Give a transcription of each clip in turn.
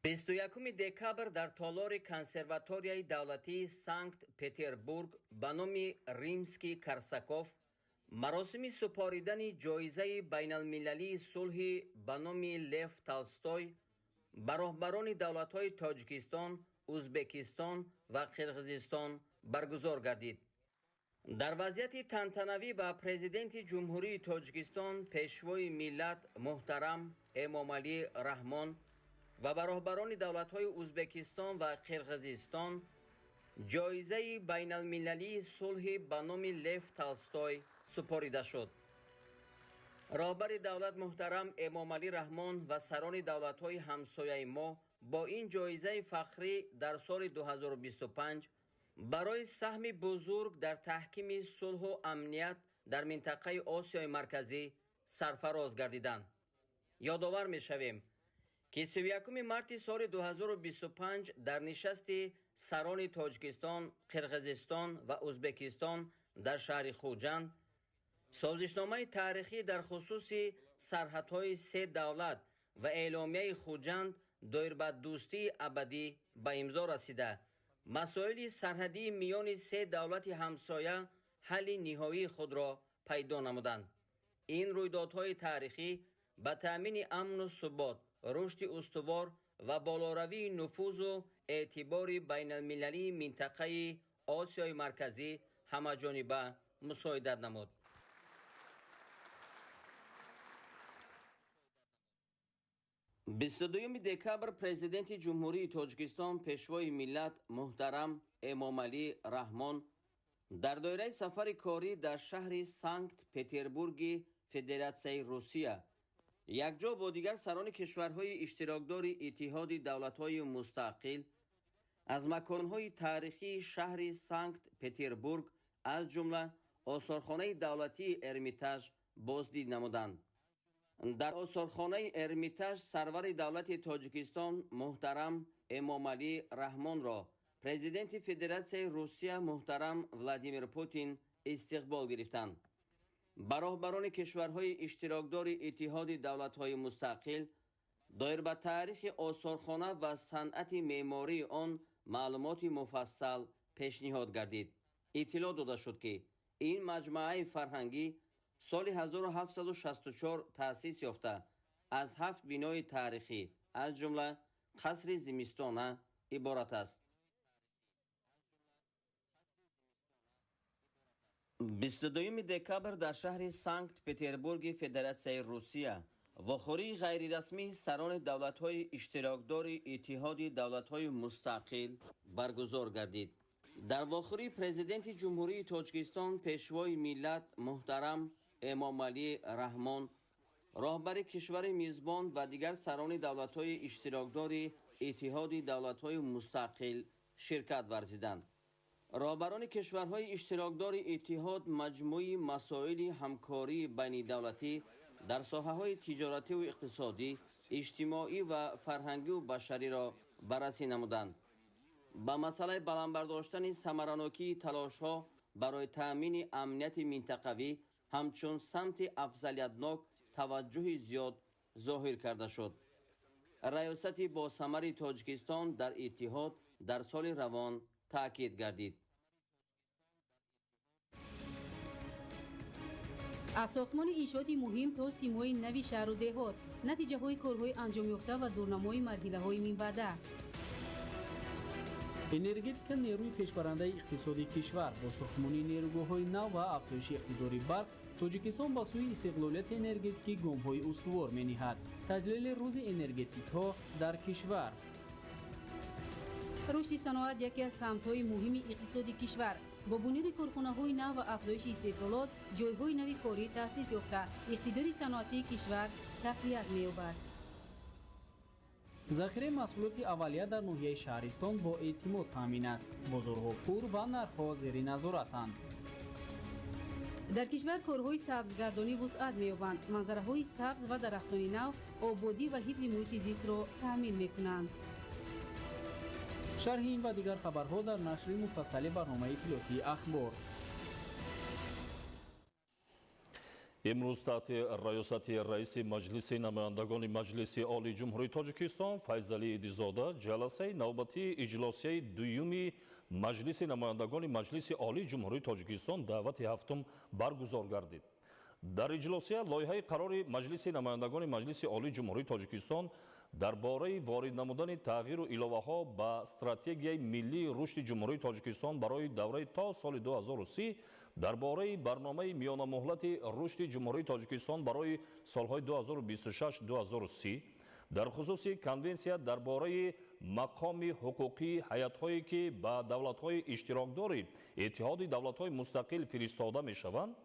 21 декабр дар толори консерваторияи давлатии Санкт Петербург ба номи Римский-Корсаков маросими супоридани ҷоизаи байналмилалии сулҳи ба номи Лев Толстой ба роҳбарони давлатҳои Тоҷикистон, Узбекистон ва Қирғизистон баргузор гардид. дар вазъияти тантанавӣ ба президенти ҷумҳурии Тоҷикистон, пешвои миллат муҳтарам Эмомалӣ Раҳмон ва ба роҳбарони давлатҳои Узбекистон ва Қирғизистон ҷоизаи байналмилалии сулҳи ба номи Лев Толстой супорида шуд. роҳбари давлат муҳтарам Эмомалӣ Раҳмон ва сарони давлатҳои ҳамсояи мо бо ин ҷоизаи фахрӣ дар соли 2025 барои саҳми бузург дар таҳкими сулҳу амният дар минтақаи Осиёи Марказӣ сарфароз гардиданд. ёдовар мешавем ки 31 марти соли 2025 дар нишасти сарони Тоҷикистон, Қирғизистон ва Узбекистон дар шаҳри Хуҷанд созишномаи таърихӣ дар хусуси сарҳадҳои се давлат ва эъломияи Хуҷанд доир ба дӯстии абадӣ ба имзо расида, масоили сарҳадии миёни се давлати ҳамсоя ҳалли ниҳоии худро пайдо намуданд. ин рӯйдодҳои таърихӣ ба таъмини амну субот, рушди устувор ва болоравии нуфузу эътибори байналмилалии минтақаи Осиёи Марказӣ ҳамаҷониба мусоидат намуд. 22 декабр президенти ҷумҳурии Тоҷикистон, пешвои миллат муҳтарам Эмомалӣ Раҳмон дар доираи сафари корӣ дар шаҳри Санкт Петербурги Федератсияи Русия якҷо бо дигар сарони кишварҳои иштирокдори Иттиҳоди давлатҳои мустақил аз маконҳои таърихии шаҳри Санкт Петербург аз ҷумла осорхонаи давлатии Эрмитаж боздид намуданд. дар осорхонаи Эрмитаж сарвари давлати Тоҷикистон муҳтарам Эмомалӣ Раҳмонро президенти Федератсияи Русия муҳтарам Владимир Путин истиқбол гирифтанд. ба роҳбарони кишварҳои иштирокдори Иттиҳоди давлатҳои мустақил доир ба таърихи осорхона ва санъати меъмории он маълумоти муфассал пешниҳод гардид. иттилоъ дода шуд ки ин маҷмӯаи фарҳангӣ соли 1764 таъсис ёфта аз 7 бинои таърихӣ аз ҷумла қасри зимистона иборат аст. 22 декабр дар шаҳри Санкт Петербурги Федератсияи Русия вохӯрии ғайрирасмии сарони давлатҳои иштирокдори Иттиҳоди давлатҳои мустақил баргузор гардид. дар вохӯрии президенти ҷумҳурии Тоҷикистон, пешвои миллат муҳтарам Эмомалӣ Раҳмон, роҳбари кишвари мизбон ва дигар сарони давлатҳои иштирокдори Иттиҳоди давлатҳои мустақил ширкат варзиданд. роҳбарони кишварҳои иштирокдори иттиҳод маҷмӯи масоили ҳамкории байнидавлатӣ дар соҳаҳои тиҷоративу иқтисодӣ, иҷтимоӣ ва фарҳангиву башариро баррасӣ намуданд. ба масъалаи баландбардоштани самаранокии талошҳо барои таъмини амнияти минтақавӣ ҳамчун самти афзалиятнок таваҷҷӯҳи зиёд зоҳир карда шуд. раёсати босамари Тоҷикистон дар иттиҳод дар соли равон таъкид гардид. аз сохтмони иншооти муҳим то симои нави шаҳру деҳот, натиҷаҳои корҳои анҷомёфта ва дурнамои марҳилаҳои минбаъда. энергетика нерӯи пешбарандаи иқтисоди кишвар бо сохтмони нерӯгоҳҳои нав ва афзоиши иқтидори барқ, Тоҷикистон ба сӯи истиқлолияти энергетикӣ гомҳои устувор мениҳад. таҷлили рӯзи энергетикҳо дар кишвар. рушди саноат яке аз самтҳои муҳими иқтисоди кишвар. бо бунёди корхонаҳои нав ва афзоиши истеҳсолот, ҷойҳои нави корӣ таъсис ёфта, иқтидори саноатии кишвар тақвият меёбад. захираи маҳсулоти аввалия дар ноҳияи шаҳристон бо эътимод таъмин аст. бозорҳо пур ва нархҳо зери назоратанд. дар кишвар корҳои сабзгардонӣ вусъат меёбанд. манзараҳои сабз ва дарахтони нав ободӣ ва ҳифзи муҳити зистро таъмин мекунанд. шарҳи ин ва дигар хабарҳо дар нашри муфассали барномаи иттилоъотии ахбор. امروز تحت ریاست رئیس مجلس نمایندگان مجلس عالی جمهوری تاجیکستان فیضعلی عیدیزاده جلسه نوبتی اجلاسی دوم مجلس نمایندگان مجلس عالی جمهوری تاجیکستان دعوت هفتم برگزار گردید. در اجلاسی لایحه قرار مجلس نمایندگان مجلس عالی جمهوری تاجیکستان درباره وارد نمودن تغییر و الоваҳо ба استراتژیای ملی رشد جمهوری تاجیکستان برای دوره تا سال 2030 درباره برنامه میانه مهلت رشد جمهوری تاجیکستان برای سالهای 2026-2030 در خصوص کنونسیا درباره مقام حقوقی هیئت‌هایی که با دولت‌های اشتراکدار اتحاد دولت‌های مستقل فرستاده می‌شوند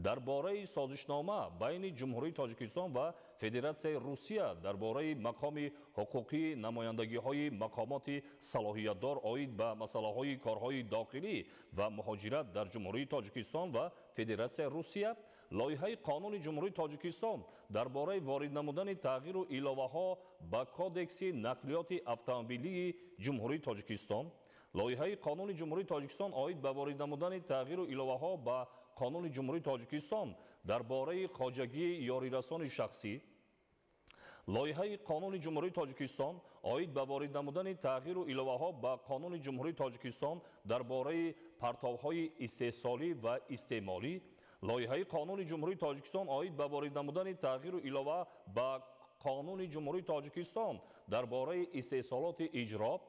درباره سازشنامه بین جمهوری تاجیکستان و فدراسیای روسیه درباره مقام حقوقی نمایندگی‌های مقامات صلاحیت‌دار عاید به مسائل کارهای داخلی و مهاجرت در جمهوری تاجیکستان و فدراسیای روسیه لایحه قانون جمهوری تاجیکستان درباره وارد نمودن تغییر و الоваҳо به کودکس نقلیات اتومبیلی جمهوری تاجیکستان لایحه قانون جمهوری تاجیکستان عاید به وارد نمودن تغییر و الоваҳо به قانون جمهوری تاجیکستان درباره خواجگی یاریرسان شخصی لایحه قانون جمهوری تاجیکستان عاید به وارد نمودن تغییر و الоваҳо به قانون جمهوری تاجیکستان درباره پرتوهای استحصالی و استعمالی لایحه قانون جمهوری تاجیکستان عاید به وارد نمودن تغییر و الовه به قانون جمهوری تاجیکستان درباره استحصالات اجرا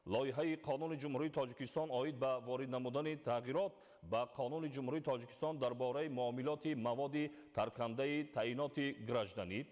لایحه قانون جمهوری تاجیکستان عاید به وارد نمودن تغییرات به قانون جمهوری تاجیکستان درباره معاملات مواد ترکننده تعیینات گراجدانی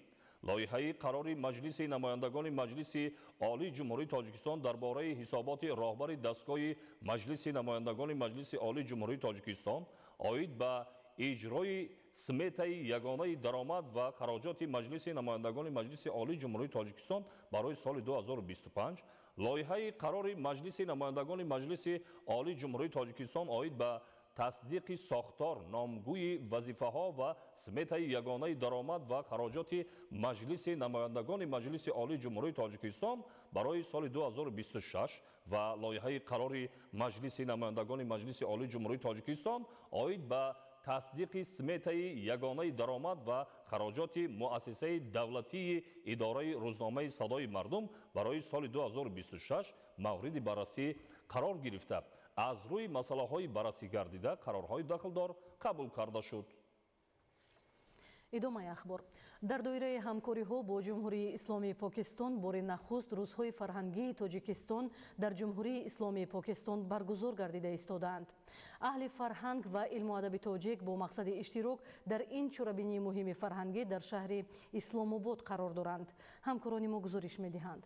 لایحه قرار مجلس نمایندگان مجلس عالی جمهوری تاجیکستان درباره حسابات راهبر دستگاه مجلس نمایندگان مجلس عالی جمهوری تاجیکستان عاید به اجرای سمت یگانه درآمد و خراجات مجلس نمایندگان مجلس عالی جمهوری تاجیکستان برای سال 2025 لایحه قرار مجلس نمایندگان مجلس عالی جمهوری تاجیکستان عاید به تصدیق ساختار نامگوی وظیفه‌ها و سمت یگانه درآمد و خراجات مجلس نمایندگان مجلس عالی جمهوری تاجیکستان برای سال 2026 و لایحه قرار مجلس نمایندگان مجلس عالی جمهوری تاجیکستان عاید به تصدیق سمت یگانه درآمد و خراجات مؤسسه دولتی اداره روزنامه صدای مردم برای سال 2026 مورد بررسی قرار گرفته از روی مسائل بررسی گردیده قرارهای داخلدار قبول کرده شد. идомаи ахбор дар доираи ҳамкориҳо бо ҷумҳурии исломии покистон бори нахуст рӯзҳои фарҳангии тоҷикистон дар ҷумҳурии исломии покистон баргузор гардида истодаанд. аҳли фарҳанг ва илму адаби тоҷик бо мақсади иштирок дар ин чорабинии муҳими фарҳангӣ дар шаҳри исломобод қарор доранд. ҳамкорони мо гузориш медиҳанд.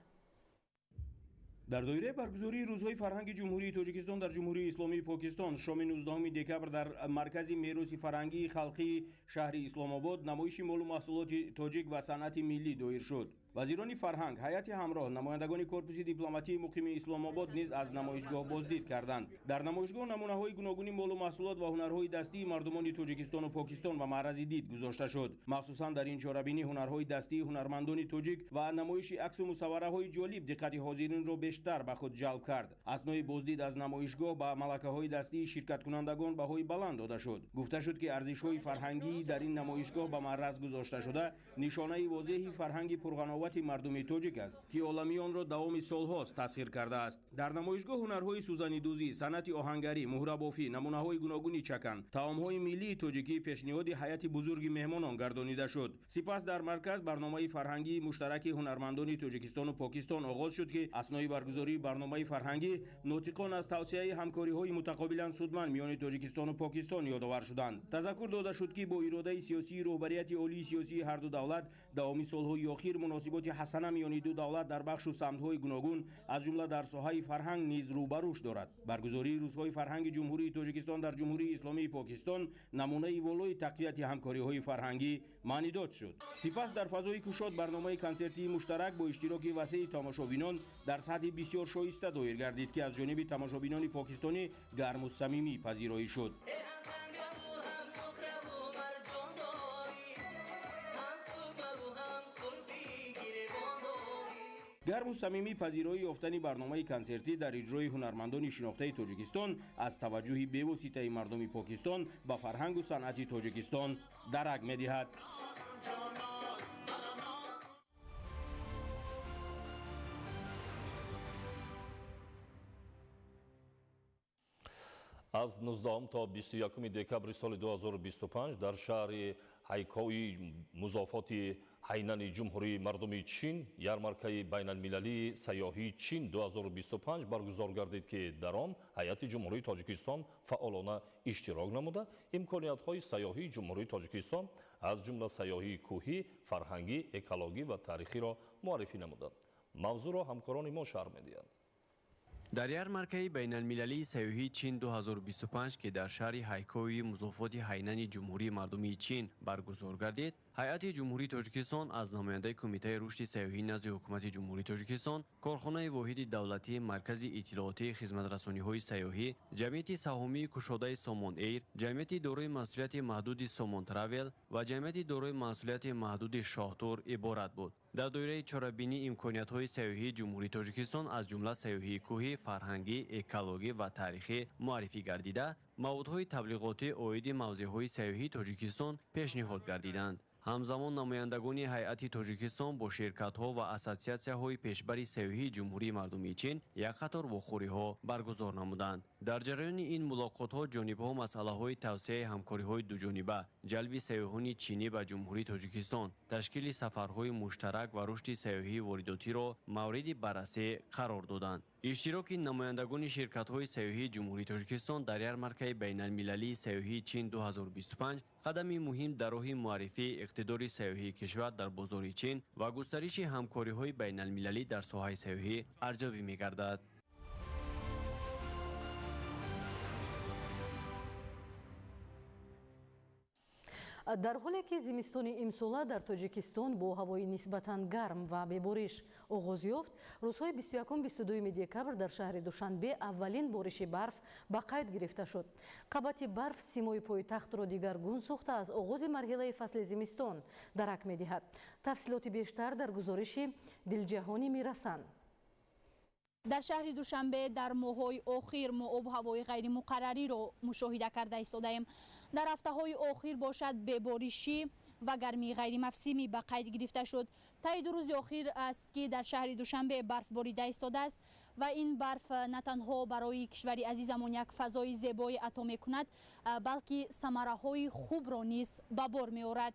در دوره برگزاری روزهای فرهنگ جمهوری تاجیکستان در جمهوری اسلامی پاکستان شام 19 دکبر در مرکز میراث فرهنگی خلقی شهر اسلام آباد نمایش مال و محصولات تاجیک و صنعت ملی دایر شد. وزیران فرهنگ، هیئت همراه، نمایندگان کورپوس دیپلماتی مقیم اسلام آباد نیز از نمایشگاه بازدید کردند. در نمایشگاه نمونه‌های گوناگون مال و محصولات و هنرهای دستی مردمان تاجیکستان و پاکستان و معرض دید گذاشته شد. مخصوصا در این چهاربینی هنرهای دستی هنرمندان تاجیک و نمایش عکس و مصوره‌های جالب دقت حاضرین را بیشتر به خود جلب کرد. اثنای بازدید از نمایشگاه با ملکه‌های دستی شرکت کنندگان بهای بلند داده شد. گفته شد که ارزش‌های فرهنگی در این نمایشگاه به معرض گذاشته شده نشانه واضح فرهنگ پرغناوت مردم تاجیک است که عالمی آن را دوام سالهاست تسخیر کرده است. در نمایشگاه هنرهای سوزنی‌دوزی، صنعت آهنگری، مهره بافی، نمونه‌های گوناگون چکن، طعام‌های ملی تاجیکی پیشنهاد هیئت بزرگ مهمانان گردانیده شد. سپس در مرکز برنامه فرهنگی مشترک هنرمندان تاجیکستان و پاکستان آغاز شد که اثنای برگزاری برنامه فرهنگی ناطقان از توسعه همکاری‌های متقابلا سودمند میان تاجیکستان و پاکستان یادآور شدند. تذکر داده شد که با اراده سیاسی رهبریت عالی سیاسی هر دو دولت دوامی سال‌های اخیر مناسبات حسنه میان دو دولت در بخش و سمت‌های گوناگون از جمله در ساحه فرهنگ نیز رو به رشد دارد. برگزاری روزهای فرهنگ جمهوری تاجیکستان در جمهوری اسلامی پاکستان نمونه والای تقویت همکاری‌های فرهنگی معنی داد شد. سپس در فضای کشاد برنامه کنسرتی مشترک با اشتراک وسیع تماشابینان در سطح بسیار شایسته دایر گردید که از جانب تماشابینان پاکستانی گرم و صمیمی پذیرایی شد. گرم و صمیمی پذیرایی یافتن برنامه کنسرتی در اجرای هنرمندان شناخته تاجیکستان از توجه بی‌واسطه مردم پاکستان به فرهنگ و صنعت تاجیکستان درک می‌دهد. از 19 تا 21 دکبر سال 2025 در شهر هایکوی مضافات هینان جمهوری مردم چین یارمارکه بین المللی سیاحی چین 2025 برگزار گردید که در آن هیئت جمهوری تاجیکستان فعالانه اشتراک نموده امکانیت‌های سیاحی جمهوری تاجیکستان از جمله سیاحی کوهی، فرهنگی، اکولوژی و تاریخی را معرفی نمودند. موضوع را همکاران ما شرح می‌دهند. در یارمارکه بین المللی سیاحی چین 2025 که در شهر هایکوی مضافات هینان جمهوری مردم چین برگزار گردید، هیئت جمهوری تاجیکستان از نماینده کمیته رشد سیاحی نزد حکومت جمهوری تاجیکستان، کارخانه واحد دولتی مرکز اطلاعاتی خدمت‌رسانی‌های سیاحی، جمعیت سهامی کشاده سامان ایر، جمعیت دارای مسئولیت محدود سامان تراول و جمعیت دارای مسئولیت محدود شاهتور عبارت بود. در دایره چاره‌بینی امکانیت‌های سیاحی جمهوری تاجیکستان از جمله سیاحی کوهی، فرهنگی، اکولوژی و تاریخی معرفی گردیده، موضوعهای تبلیغاتی عاید موضوعهای سیاحی تاجیکستان پیشنهاد گردیدند. همزمان نمایندگان هیئت تاجیکستان با شرکت‌ها و اساسیاسی‌های پیشبر سیاحی جمهوری مردم چین یک قطار واخوری‌ها برگزار نمودند. در جریان این ملاقات‌ها جانب‌ها مسئله‌های توسعه همکاری‌های دوجانبه، جلب سیاحان چینی به جمهوری تاجیکستان، تشکیل سفرهای مشترک و رشد سیاحی وارداتی را مورد بررسی قرار دادند. اشتراک نمایندگان شرکت‌های سیاحی جمهوری تاجیکستان در یارمارکه بین المللی سیاحی چین 2025 قدمی مهم در راه معرفی اقتدار سیاحی کشور در بازار چین و گسترش همکاری‌های بین المللی در ساحه سیاحی ارزیابی می‌گردد. در حالی که زمستان امساله در تاجیکستان با هوای نسبتاً گرم و ببارش آغاز یافت، روزهای 21-22 دکبر در شهر دوشنبه اولین بارش برف به قید گرفته شد. قبط برف سیمای پایتخت را دیگرگون ساخته از آغاز مرحله فصل زمستان درک می‌دهد. تفصیلات بیشتر در گزارش دلجهانی میرسند. در شهر دوشنبه در ماه‌های اخیر ما آب هوای غیر مقرری را مشاهده کرده ایستاده‌ایم. در هفته‌های اخیر باشد ببارشی و گرمی غیر موسمی به قید گرفته شد. طی 2 روز اخیر است که در شهر دوشنبه برف باریده ایستاده است و این برف نه تنها برای کشور عزیزمان یک فضای زیبای عطا می‌کند، بلکه ثمره‌های خوب را نیز به بار می‌آورد.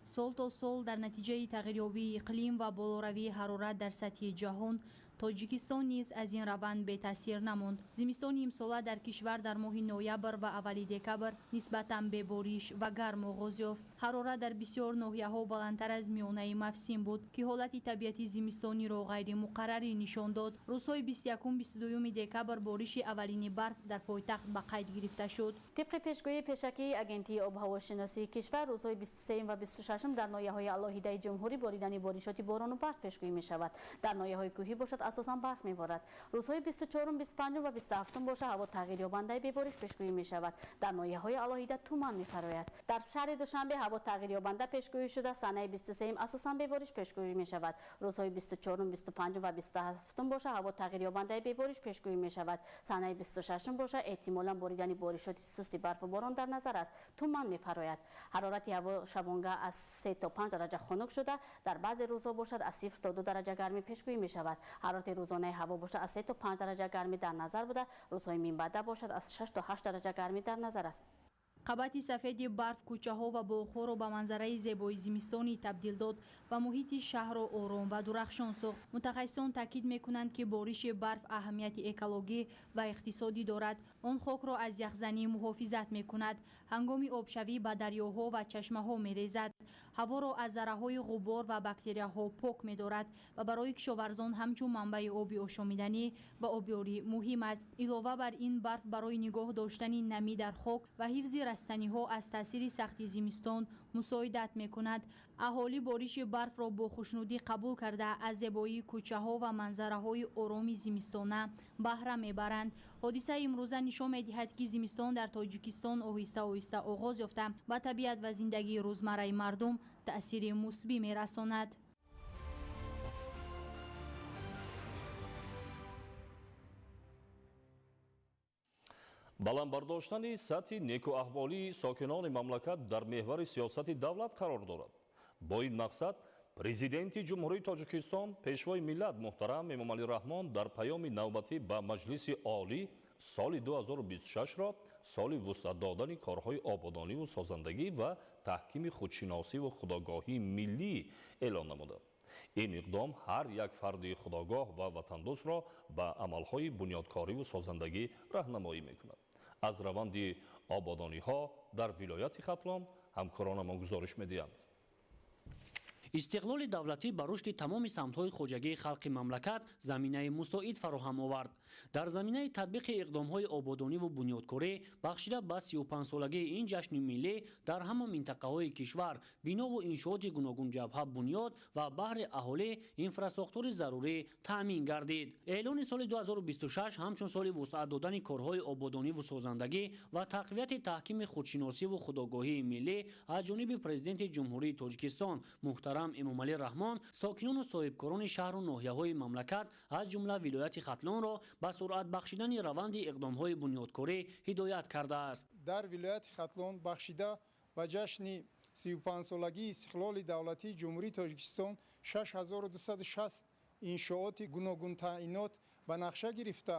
سال تا سال در نتیجه تغییریابی اقلیم و بالاروی حرارت در سطح جهان، تاجیکستان نیز از این روند به تاثیر نماند. زمستان امساله در کشور در ماه نوامبر و اول دکبر نسبتاً به بارش و گرم آغاز یافت. حرارت در بسیار ناحیه‌ها بلندتر از میانه موسم بود که حالت طبیعتی زمستانی را غیر مقرری نشان داد. روزهای 21-22 دکبر بارش اولین برف در پایتخت به قید گرفته شد. طبق پیشگویی پیشکی اگنتی آب و هواشناسی کشور، روزهای 23 و 26 در ناحیه‌های علاهیده جمهوری باریدن بارشات باران و برف پیشگویی می‌شود. در ناحیه‌های کوهی باشد اساساً برف می‌بارد. روزهای 24، 25 و 27 باشد هوا تغییر یابنده به بارش پیشگویی می‌شود. در ناحیه‌های علاهیده تومان می‌فراید. در شهر دوشنبه هوا تغییر یابنده پیشگویی شده. سنه 23 اساساً به بارش پیشگویی می‌شود. روزهای 24، 25 و 27 باشد هوا تغییر یابنده به بارش پیشگویی می‌شود. سنه 26 باشد احتمالاً باریدن بارشات سست برف و باران در نظر است. تومان می‌فراید. حرارت هوا شبانگاه از 3 تا 5 درجه خنک شده. در بعضی روزها باشد از 0 تا 2 درجه گرمی پیشگویی می‌شود. حرارت روزانه هوا باشد از 3 تا 5 درجه گرمی در نظر بوده. روزهای میانبعد باشد از 6 تا 8 درجه گرمی در نظر است. قبط سفید برف کوچه‌ها و باغ‌ها را به منظره زیبای زمستانی تبدیل داد و محیط شهر را آرام و درخشان ساخت. متخصصان تاکید می‌کنند که بارش برف اهمیت اکولوژی و اقتصادی دارد. آن خاک را از یخزنی محافظت می‌کند. هنگام آبشوی به دریاها و چشمه‌ها می‌ریزد. هوا را از ذره‌های غبار و باکتریاها پاک می‌دارد و برای کشاورزان همچون منبع آب آشامیدنی و آبیاری مهم است. علاوه بر این، برف برای نگاه داشتن نمی در خاک و حفظ رستنی‌ها از تاثیر سختی زمستان مساعدت می‌کند. اهالی بارش برف را با خوشنودی قبول کرده از زیبایی کوچه‌ها و منظره‌های آرام زمستانه بهره می‌برند. حادثه امروزه نشان می‌دهد که زمستان در تاجیکستان آهسته آهسته آغاز یافته و طبیعت و زندگی روزمره مردم تأثیر مثبت می‌رساند. баландбардоштани сатҳи некуаҳволии сокинони мамлакат дар меҳвари сиёсати давлат қарор дорад. Бо ин мақсад Президенти Ҷумҳурии Тоҷикистон пешвои миллат муҳтарам Эмомалӣ Раҳмон дар паёми навбатӣ ба Маҷлиси олӣ соли 2026-ро соли вусъат додани корҳои ободониву созандагӣ ва таҳкими худшиносиву худогоҳии миллӣ эълон намуданд. ин иқдом ҳар як фарди худогоҳ ва ватандӯстро ба амалҳои бунёдкориву созандагӣ раҳнамоӣ мекунад. аз раванди ободониҳо дар вилояти Хатлон ҳамкоронамон гузориш медиҳанд. истиқлоли давлатӣ ба рушди тамоми самтҳои хоҷагии халқи мамлакат заминаи мусоид фароҳам овард. дар заминаи татбиқи иқдомҳои ободониву бунёдкорӣ бахшида ба 35-солагии ин ҷашни миллӣ дар ҳама минтақаҳои кишвар бинову иншооти гуногун ҷабҳа бунёд ва баҳри аҳолӣ инфраструктури зарурӣ таъмин гардид. эълони соли 2026 ҳамчун соли вусъат додани корҳои ободониву созандагӣ ва тақвияти таҳкими худшиносиву худогоҳии миллӣ аз ҷониби президенти ҷумҳурии Тоҷикистон муҳтарам Эмомалӣ Раҳмон сокинону соҳибкорони шаҳру ноҳияҳои мамлакат аз ҷумла вилояти Хатлонро ба суръат бахшидани раванди иқдомҳои бунёдкорӣ ҳидоят кардааст. дар вилояти Хатлон бахшида ба ҷашни 35-солагии истиқлоли давлатии ҷумҳурии Тоҷикистон 6260 иншооти гуногун таъинот ба нақша гирифта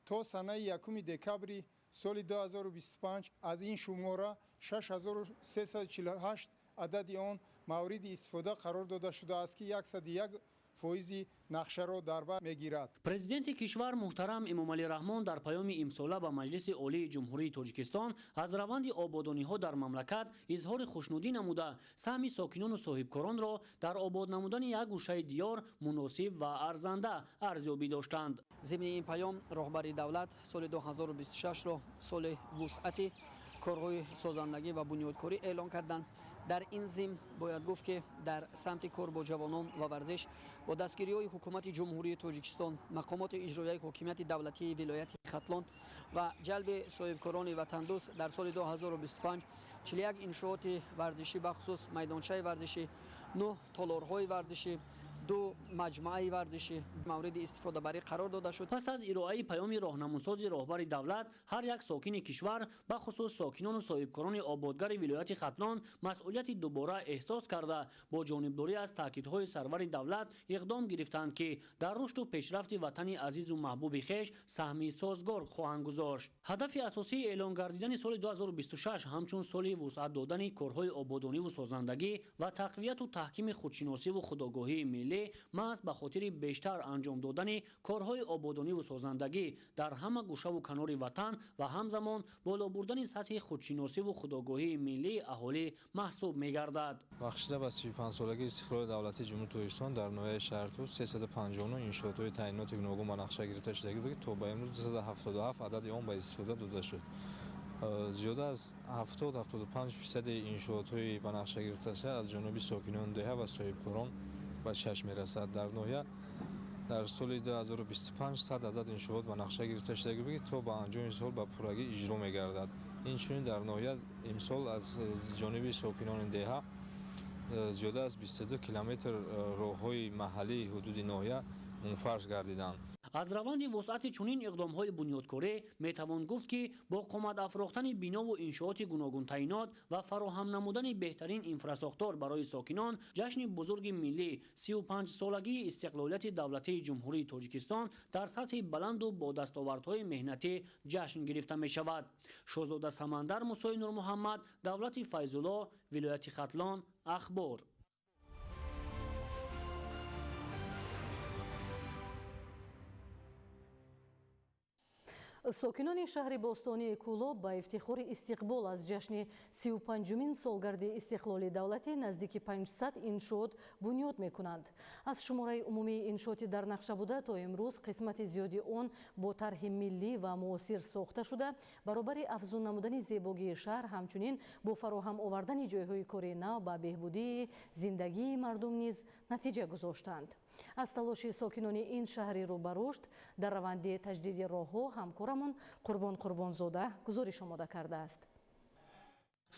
то санаи 1 декабри соли 2025 аз ин шумора 6348 адади он мавриди истифода қарор дода шудааст ки 101% нақшаро дар бар мегирад. президенти кишвар муҳтарам Эмомалӣ Раҳмон дар паёми имсола ба Маҷлиси олии ҷумҳурии Тоҷикистон аз раванди ободониҳо дар мамлакат изҳори хушнудӣ намуда саҳми сокинону соҳибкоронро дар обод намудани як гӯшаи диёр муносиб ва арзанда арзёбӣ доштанд. зимни ин паём роҳбари давлат соли 2026-ро соли вусъати корҳои созандагӣ ва бунёдкорӣ эълон карданд. дар ин зим бояд гуфт ки дар самти кор бо ҷавонон ва варзиш бо дастгириҳои ҳукумати ҷумҳурии Тоҷикистон, мақомоти иҷроияи ҳокимияти давлатии вилояти Хатлон ва ҷалби соҳибкорони ватандӯст дар соли 2025 41 иншооти варзишӣ бахусус майдончаи варзишӣ, 9 толорҳои варзишӣ, 2 маҷмӯаи варзишӣ мавриди истифодабарӣ қарор дода шуд. пас аз ироаи паёми роҳнамусози роҳбари давлат ҳар як сокини кишвар бахусус сокинону соҳибкорони ободгари вилояти Хатлон масъулияти дубора эҳсос карда бо ҷонибдорӣ аз таъкидҳои сарвари давлат иқдом гирифтанд ки дар рушду пешрафти ватани азизу маҳбуби хеш саҳми созгор хоҳанд гузошт. ҳадафи асосии эълон гардидани соли 2026 ҳамчун соли вусъат додани корҳои ободониву созандагӣ ва тақвияту таҳкими худшиносиву худогоҳии миллӣ маҳз ба хотири бештар анҷом додани корҳои ободониву созандагӣ дар ҳама гӯшаву канори ватан ва ҳамзамон боло бурдани сатҳи худшиносиву худогоҳии миллии аҳолӣ маҳсуб мегардад. бахшида ба 35-солагии истиқлоли давлатии ҷумҳурии Тоҷикистон дар ноҳияи шаҳртур 359 иншоотҳои таъиноти гуногун ба нақша гирифта шудагӣ буд, то ба имрӯз 277 адади он ба истифода дода шуд. зиёда аз 70-75% иншоотҳои ба нақша гирифташа аз ҷониби сокинони деҳа ва соҳибкорон ба чашм мерасад. дар ноҳия дар соли 2025 100 адад иншоот ба нақша гирифта шудагӣ буд, то ба анҷоми сол ба пуррагӣ иҷро мегардад. инчунин дар ноҳия имсол аз ҷониби сокинони деҳа зиёда аз 22 километр роҳҳои маҳаллии ҳудуди ноҳия мунфарш гардиданд. аз раванди вусъати чунин иқдомҳои бунёдкорӣ метавон гуфт ки бо қомат афрохтани бинову иншооти гуногун таъинот ва фароҳам намудани беҳтарин инфраструктур барои сокинон ҷашни бузурги миллӣ 35-солагии истиқлолияти давлатии ҷумҳурии Тоҷикистон дар сатҳи баланду бо дастовардҳои меҳнатӣ ҷашн гирифта мешавад. шоҳзода Самандар Мусои Нурмуҳаммад, давлати Файзулло, вилояти Хатлон, ахбор. сокинони шаҳри бостонии Кӯло ба ифтихори истиқбол аз ҷашни 35-умин солгарди истиқлоли давлатӣ наздики 500 иншоот бунёд мекунанд. аз шумораи умумии иншооти дар нақша буда то имрӯз қисмати зиёди он бо тарҳи миллӣ ва муосир сохта шуда баробари афзун намудани зебогии шаҳр ҳамчунин бо фароҳам овардани ҷойҳои кори нав ба беҳбудии зиндагии мардум низ натиҷа гузоштанд. аз талоши сокинони ин шаҳри рӯ ба рушд дар раванди таҷдиди роҳҳо ҳамкорамон Қурбон Қурбонзода гузориш омода кардааст.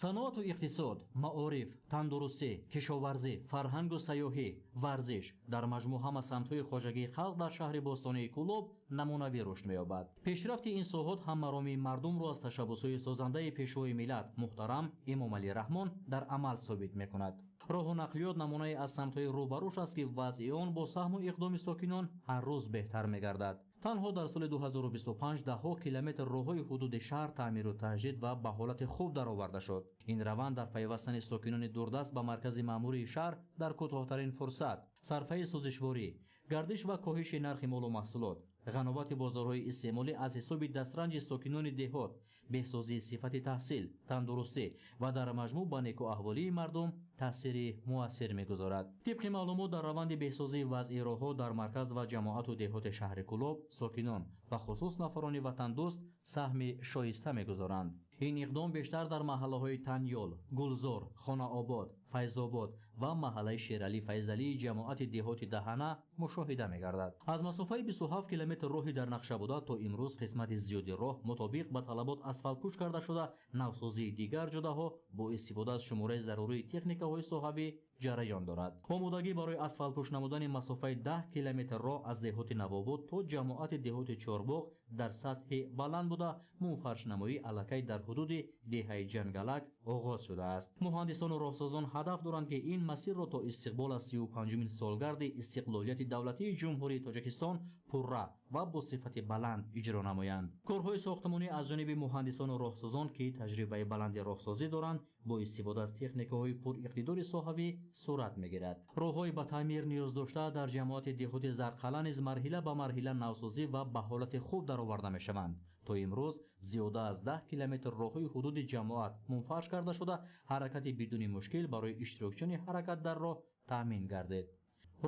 саноату иқтисод, маориф, тандурустӣ, кишоварзӣ, фарҳангу сайёҳӣ, варзиш дар маҷмӯъ ҳама самтҳои хоҷагии халқ дар шаҳри бостонии Кӯлоб намунавӣ рушд меёбад. пешрафти ин соҳот ҳам маромии мардумро аз ташаббусҳои созандаи пешвои миллат муҳтарам Эмомалӣ Раҳмон дар амал собит мекунад. роҳу нақлиёт намунае аз самтҳои рӯбаруш аст ки вазъи он бо саҳму иқдоми сокинон ҳар рӯз беҳтар мегардад. танҳо дар соли 2025 даҳҳо километр роҳҳои ҳудуди шаҳр таъмиру таҷдид ва ба ҳолати хуб дароварда шуд. ин раванд дар пайвастани сокинони дурдаст ба маркази маъмурии шаҳр дар кӯтоҳтарин фурсат, сарфаи сӯзишворӣ, гардиш ва коҳиши нархи молу маҳсулот, ғановати бозорҳои истеъмолӣ аз ҳисоби дастранҷи сокинони деҳот, беҳсозии сифати таҳсил, тандурустӣ ва дар маҷмӯъ ба некуаҳволии мардум таъсири муассир мегузорад. тибқи маълумот дар раванди беҳсозии вазъи роҳҳо дар марказ ва ҷамоату деҳоти шаҳри Кӯлоб сокинон ва хусус нафарони ватандӯст саҳми шоиста мегузоранд. ин иқдом бештар дар маҳаллаҳои Танёл, Гулзор, Хонаобод, Файзобод ва маҳаллаи Шералӣ Файзалии ҷамоати деҳоти Даҳана мушоҳида мегардад. аз масофаи 27 километр роҳи дар Нақшабуда то имрӯз қисмати зиёди роҳ мутобиқ ба талабот асфалтпӯш карда шуда, навсозии дигар ҷодаҳо бо истифода аз шумораи зарурии техникаҳои соҳавӣ ҷараён дорад. омодагӣ барои асфалтпӯш намудани масофаи 10 километр роҳ аз деҳоти Навобод то ҷамоати деҳоти Чорбоғ дар сатҳи баланд буда, мунфаршнамоӣ аллакай дар ҳудуди деҳаи Ҷангалак оғоз шудааст. муҳандисону роҳсозон ҳадаф доранд ки ин масирро то истиқбол аз 35-мин солгарди истиқлолияти давлатии ҷумҳурии Тоҷикистон пурра ва бо сифати баланд иҷро намоянд. корҳои сохтмонӣ аз ҷониби муҳандисону роҳсозон ки таҷрибаи баланди роҳсозӣ доранд, бо истифода аз техникаҳои пуриқтидори соҳавӣ сурат мегирад. роҳҳои ба таъмир ниёз дошта дар ҷамоати деҳоти Зарқала низ марҳила ба марҳила навсозӣ ва ба ҳолати хуб дароварда мешаванд. то имрӯз зиёда аз 10 километр роҳҳои ҳудуди ҷамоат мунфарш карда шуда, ҳаракати бидуни мушкил барои иштирокчиёни ҳаракат дар роҳ таъмин гардид.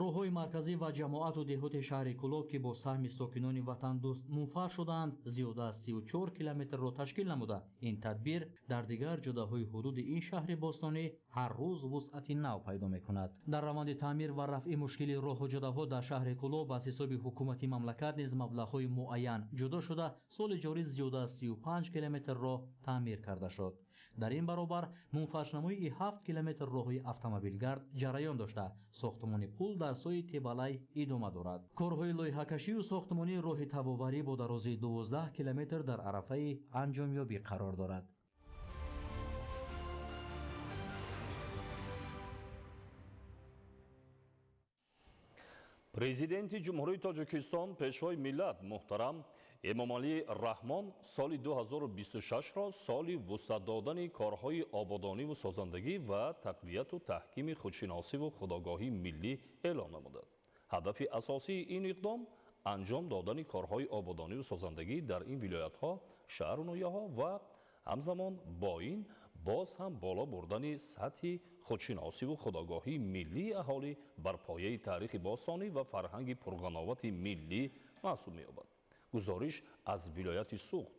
роҳҳои марказӣ ва ҷамоату деҳоти шаҳри Кӯлоб ки бо саҳми сокинони ватандӯст мунфарш шудаанд, зиёда аз 34 километрро ташкил намуда, ин тадбир дар дигар ҷодаҳои ҳудуди ин шаҳри бостонӣ ҳар рӯз вусъати нав пайдо мекунад. дар раванди таъмир ва рафъи мушкили роҳу ҷодаҳо дар шаҳри Кӯлоб аз ҳисоби ҳукумати мамлакат низ маблағҳои муайян ҷудо шуда, соли ҷорӣ зиёда аз 35 километр роҳ таъмир карда шуд. дар ин баробар мунфаршнамоии 7 километр роҳҳои автомобилгард ҷараён дошта, сохтмони пул дар соҳи Тебалай идома дорад. корҳои лоиҳакашию сохтмонии роҳи тавоварӣ бо дарозии 12 километр дар арафаи анҷомёбӣ қарор дорад. президенти ҷумҳурии Тоҷикистон пешвои миллат муҳтарам Эмомалӣ Раҳмон соли 2026-ро соли вусъат додани корҳои ободониву созандагӣ ва тақвияту таҳкими худшиносиву худогоҳии миллӣ эълон намуданд. ҳадафи асосии ин иқдом анҷом додани корҳои ободониву созандагӣ дар ин вилоятҳо, шаҳру ноҳияҳо ва ҳамзамон бо ин боз ҳам боло бурдани сатҳи худшиносиву худогоҳии миллии аҳолӣ бар пояи таърихи бостонӣ ва фарҳанги пурғановати миллӣ маҳсуб меёбад. гузориш аз вилояти Суғд.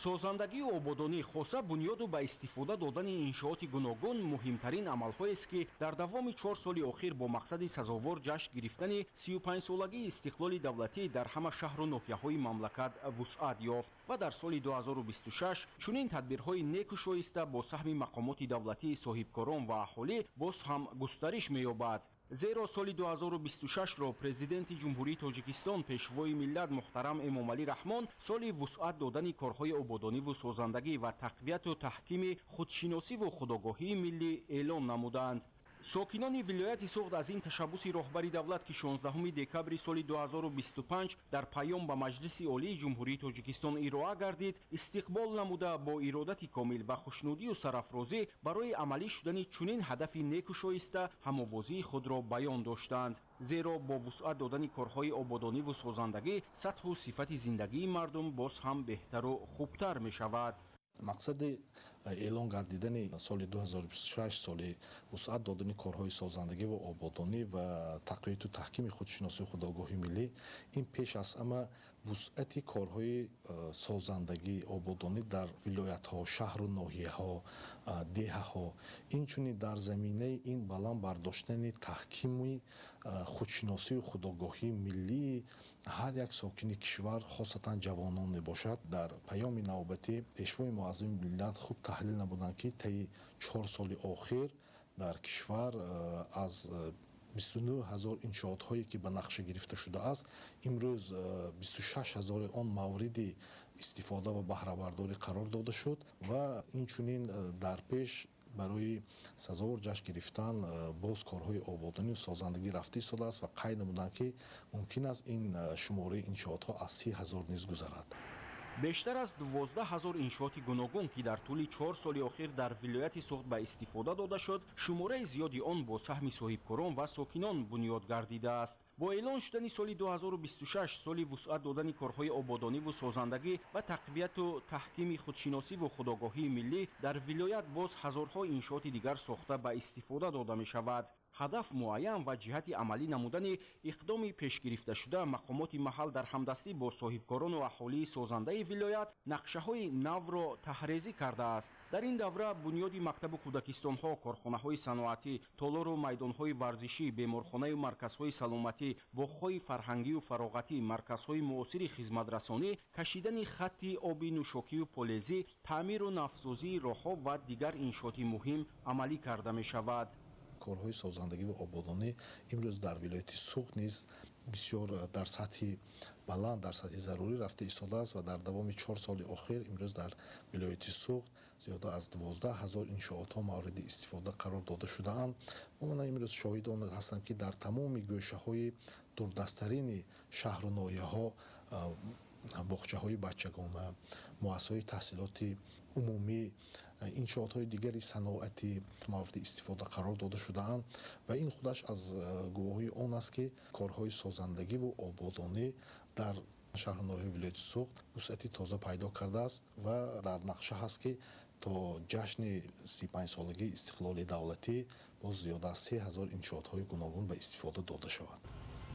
созандагию ободонӣ хоса бунёду ба истифода додани иншооти гуногун муҳимтарин амалҳоест ки дар давоми 4 соли охир бо мақсади сазовор ҷашн гирифтани 35-солагии истиқлоли давлатӣ дар ҳама шаҳру ноҳияҳои мамлакат вусъат ёфт ва дар соли 2026 чунин тадбирҳои неку шоиста бо саҳми мақомоти давлатии соҳибкорон ва аҳолӣ боз ҳам густариш меёбад. зеро соли 2026-ро президенти ҷумҳурии Тоҷикистон пешвои миллат муҳтарам Эмомалӣ Раҳмон соли вусъат додани корҳои ободониву созандагӣ ва тақвияту таҳкими худшиносиву худогоҳии миллӣ эълон намуданд. сокинони вилояти Суғд аз ин ташаббуси роҳбари давлат ки 16 декабри соли 2025 дар паём ба Маҷлиси олии ҷумҳурии Тоҷикистон ироа гардид, истиқбол намуда бо иродати комил ва хушнудию сарафрозӣ барои амалӣ шудани чунин ҳадафи неку шоиста ҳамовозии худро баён доштанд. зеро бо вусъат додани корҳои ободониву созандагӣ сатҳу сифати зиндагии мардум боз ҳам беҳтару хубтар мешавад. мақсади эълон гардидани соли 2026 соли вусъат додани корҳои созандагӣ ва ободонӣ ва тақвияту таҳкими худшиносии худогоҳии миллӣ ин пеш аз ҳама вусъати корҳои созандагӣ ободонӣ дар вилоятҳо шаҳру ноҳияҳо деҳаҳо инчунин дар заминаи ин баланд бардоштани таҳкими худшиносию худогоҳии миллии ҳар як сокини кишвар хосатан ҷавонон мебошад. Дар паёми навбатӣ пешвои муаззими миллат хуб таҳлил намуданд ки таи 4 соли охир дар кишвар аз 29 000 иншоотҳое ки ба нақша гирифта шудааст имрӯз 26 000 он мавриди истифода ва баҳравардорӣ қарор дода шуд ва инчунин дар пеш барои сазовор ҷашн гирифтан боз корҳои ободонию созандагӣ рафта истодааст ва қайд намуданд ки мумкин аст ин шумораи иншоотҳо аз 30 000 низ гузарад. бештар аз 12 000 иншооти гуногун ки дар тӯли 4 соли охир дар вилояти Суғд ба истифода дода шуд, шумораи зиёди он бо саҳми соҳибкорон ва сокинон бунёд гардидааст. Бо эълон шудани соли 2026 соли вусъат додани корҳои ободониву созандагӣ ва тақвияту таҳкими худшиносиву худогоҳии миллӣ дар вилоят боз ҳазорҳо иншооти дигар сохта ба истифода дода мешавад. ҳадаф муайян ва ҷиҳати амалӣ намудани иқдоми пешгирифташуда мақомоти маҳал дар ҳамдастӣ бо соҳибкорону аҳолии созандаи вилоят нақшаҳои навро таҳрезӣ кардааст. Дар ин давра бунёди мактабу кӯдакистонҳо, корхонаҳои саноатӣ, толору майдонҳои варзишӣ, беморхонаю марказҳои саломатӣ, боғҳои фарҳангию фароғатӣ, марказҳои муосири хизматрасонӣ, кашидани хатти оби нӯшокию полезӣ, таъмиру навсозии роҳҳо ва дигар иншооти муҳим амалӣ карда мешавад. корҳои созандагӣ ва ободонӣ имрӯз дар вилояти Суғд низ бисёр дар сатҳи баланд дар сатҳи зарурӣ рафта истодааст ва дар давоми 4 соли охир имрӯз дар вилояти Суғд зиёда аз 12 000 иншоотҳо мавриди истифода қарор дода шудаанд. ман имрӯз шоҳид он ҳастам ки дар тамоми гӯшаҳои дурдастарини шаҳру ноҳияҳо боғчаҳои бачагона, муассисаҳои таҳсилоти умумӣ, иншоотҳои дигари саноатӣ мавриди истифода қарор дода шудаанд ва ин худаш аз гувоҳии он аст ки корҳои созандагиву ободонӣ дар шаҳру ноҳияи вилояти Суғд вусъати тоза пайдо кардааст ва дар нақша ҳаст ки то ҷашни 35-солагии истиқлоли давлатӣ боз зиёда аз 3 000 иншоотҳои гуногун ба истифода дода шавад.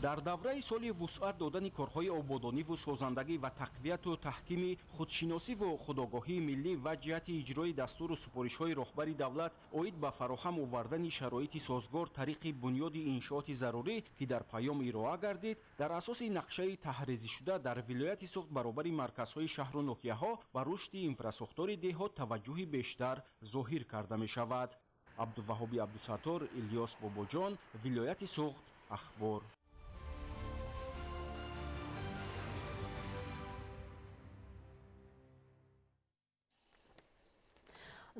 дар давраи соли вусъат додани корҳои ободониву созандагӣ ва тақвияту таҳкими худшиносиву худогоҳии миллӣ ва ҷиҳати иҷрои дастуру супоришҳои роҳбари давлат оид ба фароҳам овардани шароити созгор тариқи бунёди иншооти зарурӣ ки дар паём ироа гардид, дар асоси нақшаи таҳризишуда дар вилояти Суғд баробари марказҳои шаҳру ноҳияҳо ба рушди инфрасохтори деҳот таваҷҷӯҳи бештар зоҳир карда мешавад. абдуваҳоби абдусаттор, Ильёс Бобоҷон, вилояти Суғд, ахбор.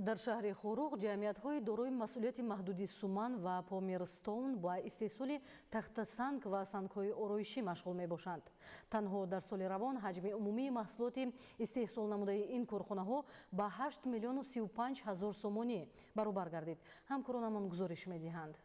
дар шаҳри Хуруғ ҷамъиятҳои дорои масъулияти маҳдуди Суман ва Помирстоун ба истеҳсоли тахтасанг ва сангҳои ороишӣ машғул мебошанд. Танҳо дар соли равон ҳаҷми умумии маҳсулоти истеҳсолнамудаи ин корхонаҳо ба 8 миллиону 35 ҳазор сомонӣ баробар гардид. ҳамкоронамон гузориш медиҳанд.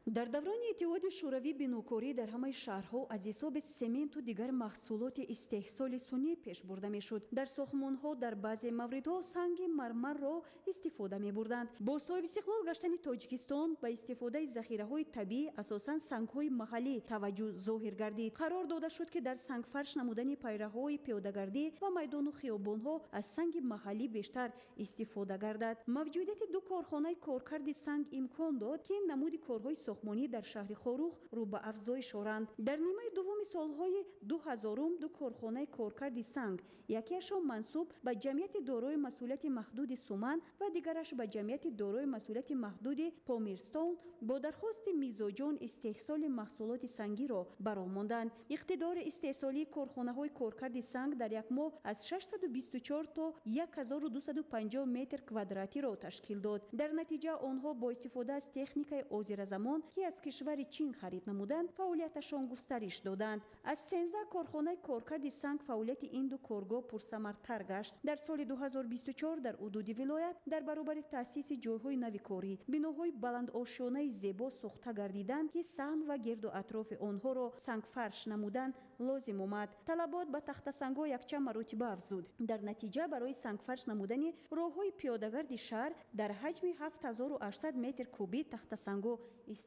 дар даврони иттиҳоди шӯравӣ бинокорӣ дар ҳамаи шаҳрҳо аз ҳисоби сементу дигар маҳсулоти истеҳсоли сунъӣ пеш бурда мешуд. дар сохмонҳо дар баъзе мавридҳо санги мармарро истифода мебурданд. бо соҳибистиқлол гаштани Тоҷикистон ба истифодаи захираҳои табиӣ асосан сангҳои маҳаллӣ таваҷҷӯҳ зоҳир гардид. қарор дода шуд ки дар сангфарш намудани пайраҳои пиёдагардӣ ва майдону хиёбонҳо аз санги маҳаллӣ бештар истифода гардад. мавҷудияти ду корхонаи коркарди санг имкон дод ки намуди корҳои сохмонӣ дар шаҳри Хоруғ рӯ ба афзоиш оранд. дар нимаи дуввуми солҳои 2000 ду корхонаи коркарди санг, якеашон мансуб ба ҷамъияти дорои масъулияти маҳдуди Суман ва дигараш ба ҷамъияти дорои масъулияти маҳдуди Помирстоун, бо дархости мизоҷон истеҳсоли маҳсулоти сангиро баромонданд. иқтидори истеҳсолии корхонаҳои коркарди санг дар як моҳ аз 624 то 1250 метр квадратиро ташкил дод. дар натиҷа онҳо бо истифода аз техникаи озиразамон ки аз кишвари Чин харид намуданд, фаъолияташон густариш доданд. аз 13 корхонаи коркарди санг фаъолияти ин ду коргоҳ пурсамартар гашт. дар соли 2024 дар ҳудуди вилоят дар баробари таъсиси ҷойҳои нави корӣ биноҳои баландошёнаи зебо сохта гардиданд ки саҳн ва гирду атрофи онҳоро сангфарш намудан лозим омад. талабот ба тахтасангҳо якчанд маротиба афзуд. дар натиҷа барои сангфарш намудани роҳҳои пиёдагарди шаҳр дар ҳаҷми 7800 метр кубӣ тахтасангҳо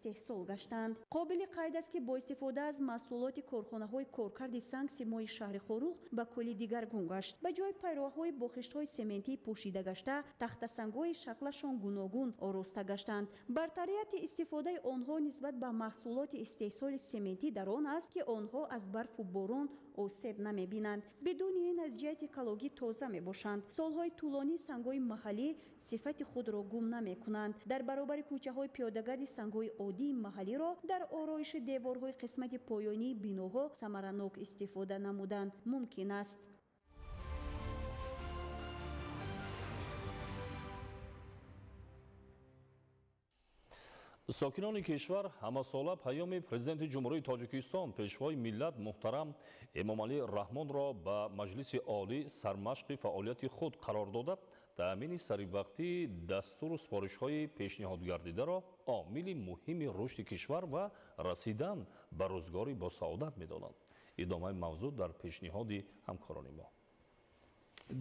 استحصال گشتند. قابل قید است که با استفاده از محصولات کارخانه‌های کارکرد سنگ سیمای شهر خروغ به کلی دیگرگون گشت. به جای پیراهای با خشت‌های سمنتی پوشیده گشته، تخت سنگ‌های شکلشان گوناگون آراسته گشتند. برتریت استفاده آنها نسبت به محصولات استحصال سمنتی در آن است که آنها از برف و باران آسیب نمی‌بینند. بدون این از جهت اکولوژی تازه می‌باشند. سال‌های طولانی سنگ‌های محلی صفت خود را گم نمی‌کنند. در برابر کوچه‌های پیاده‌گرد سنگ‌های عادی محلی را در آرایش دیوارهای قسمت پایانی بیناها ثمرناک استفاده نمودن ممکن است. ساکنان کشور ҳамасола паёми президенти ҷумҳурии тоҷикистон пешвои миллат муҳтарам эмомалӣ раҳмонро ба маҷлиси олӣ сармашқи фаъолияти худ қарор дода таъмини саривақтии дастуру сипоришҳои пешниҳодгардидаро омили муҳими рушди кишвар ва расидан ба рӯзгори босаодат медонанд. идомаи мавзӯъ дар пешниҳоди ҳамкорони мо.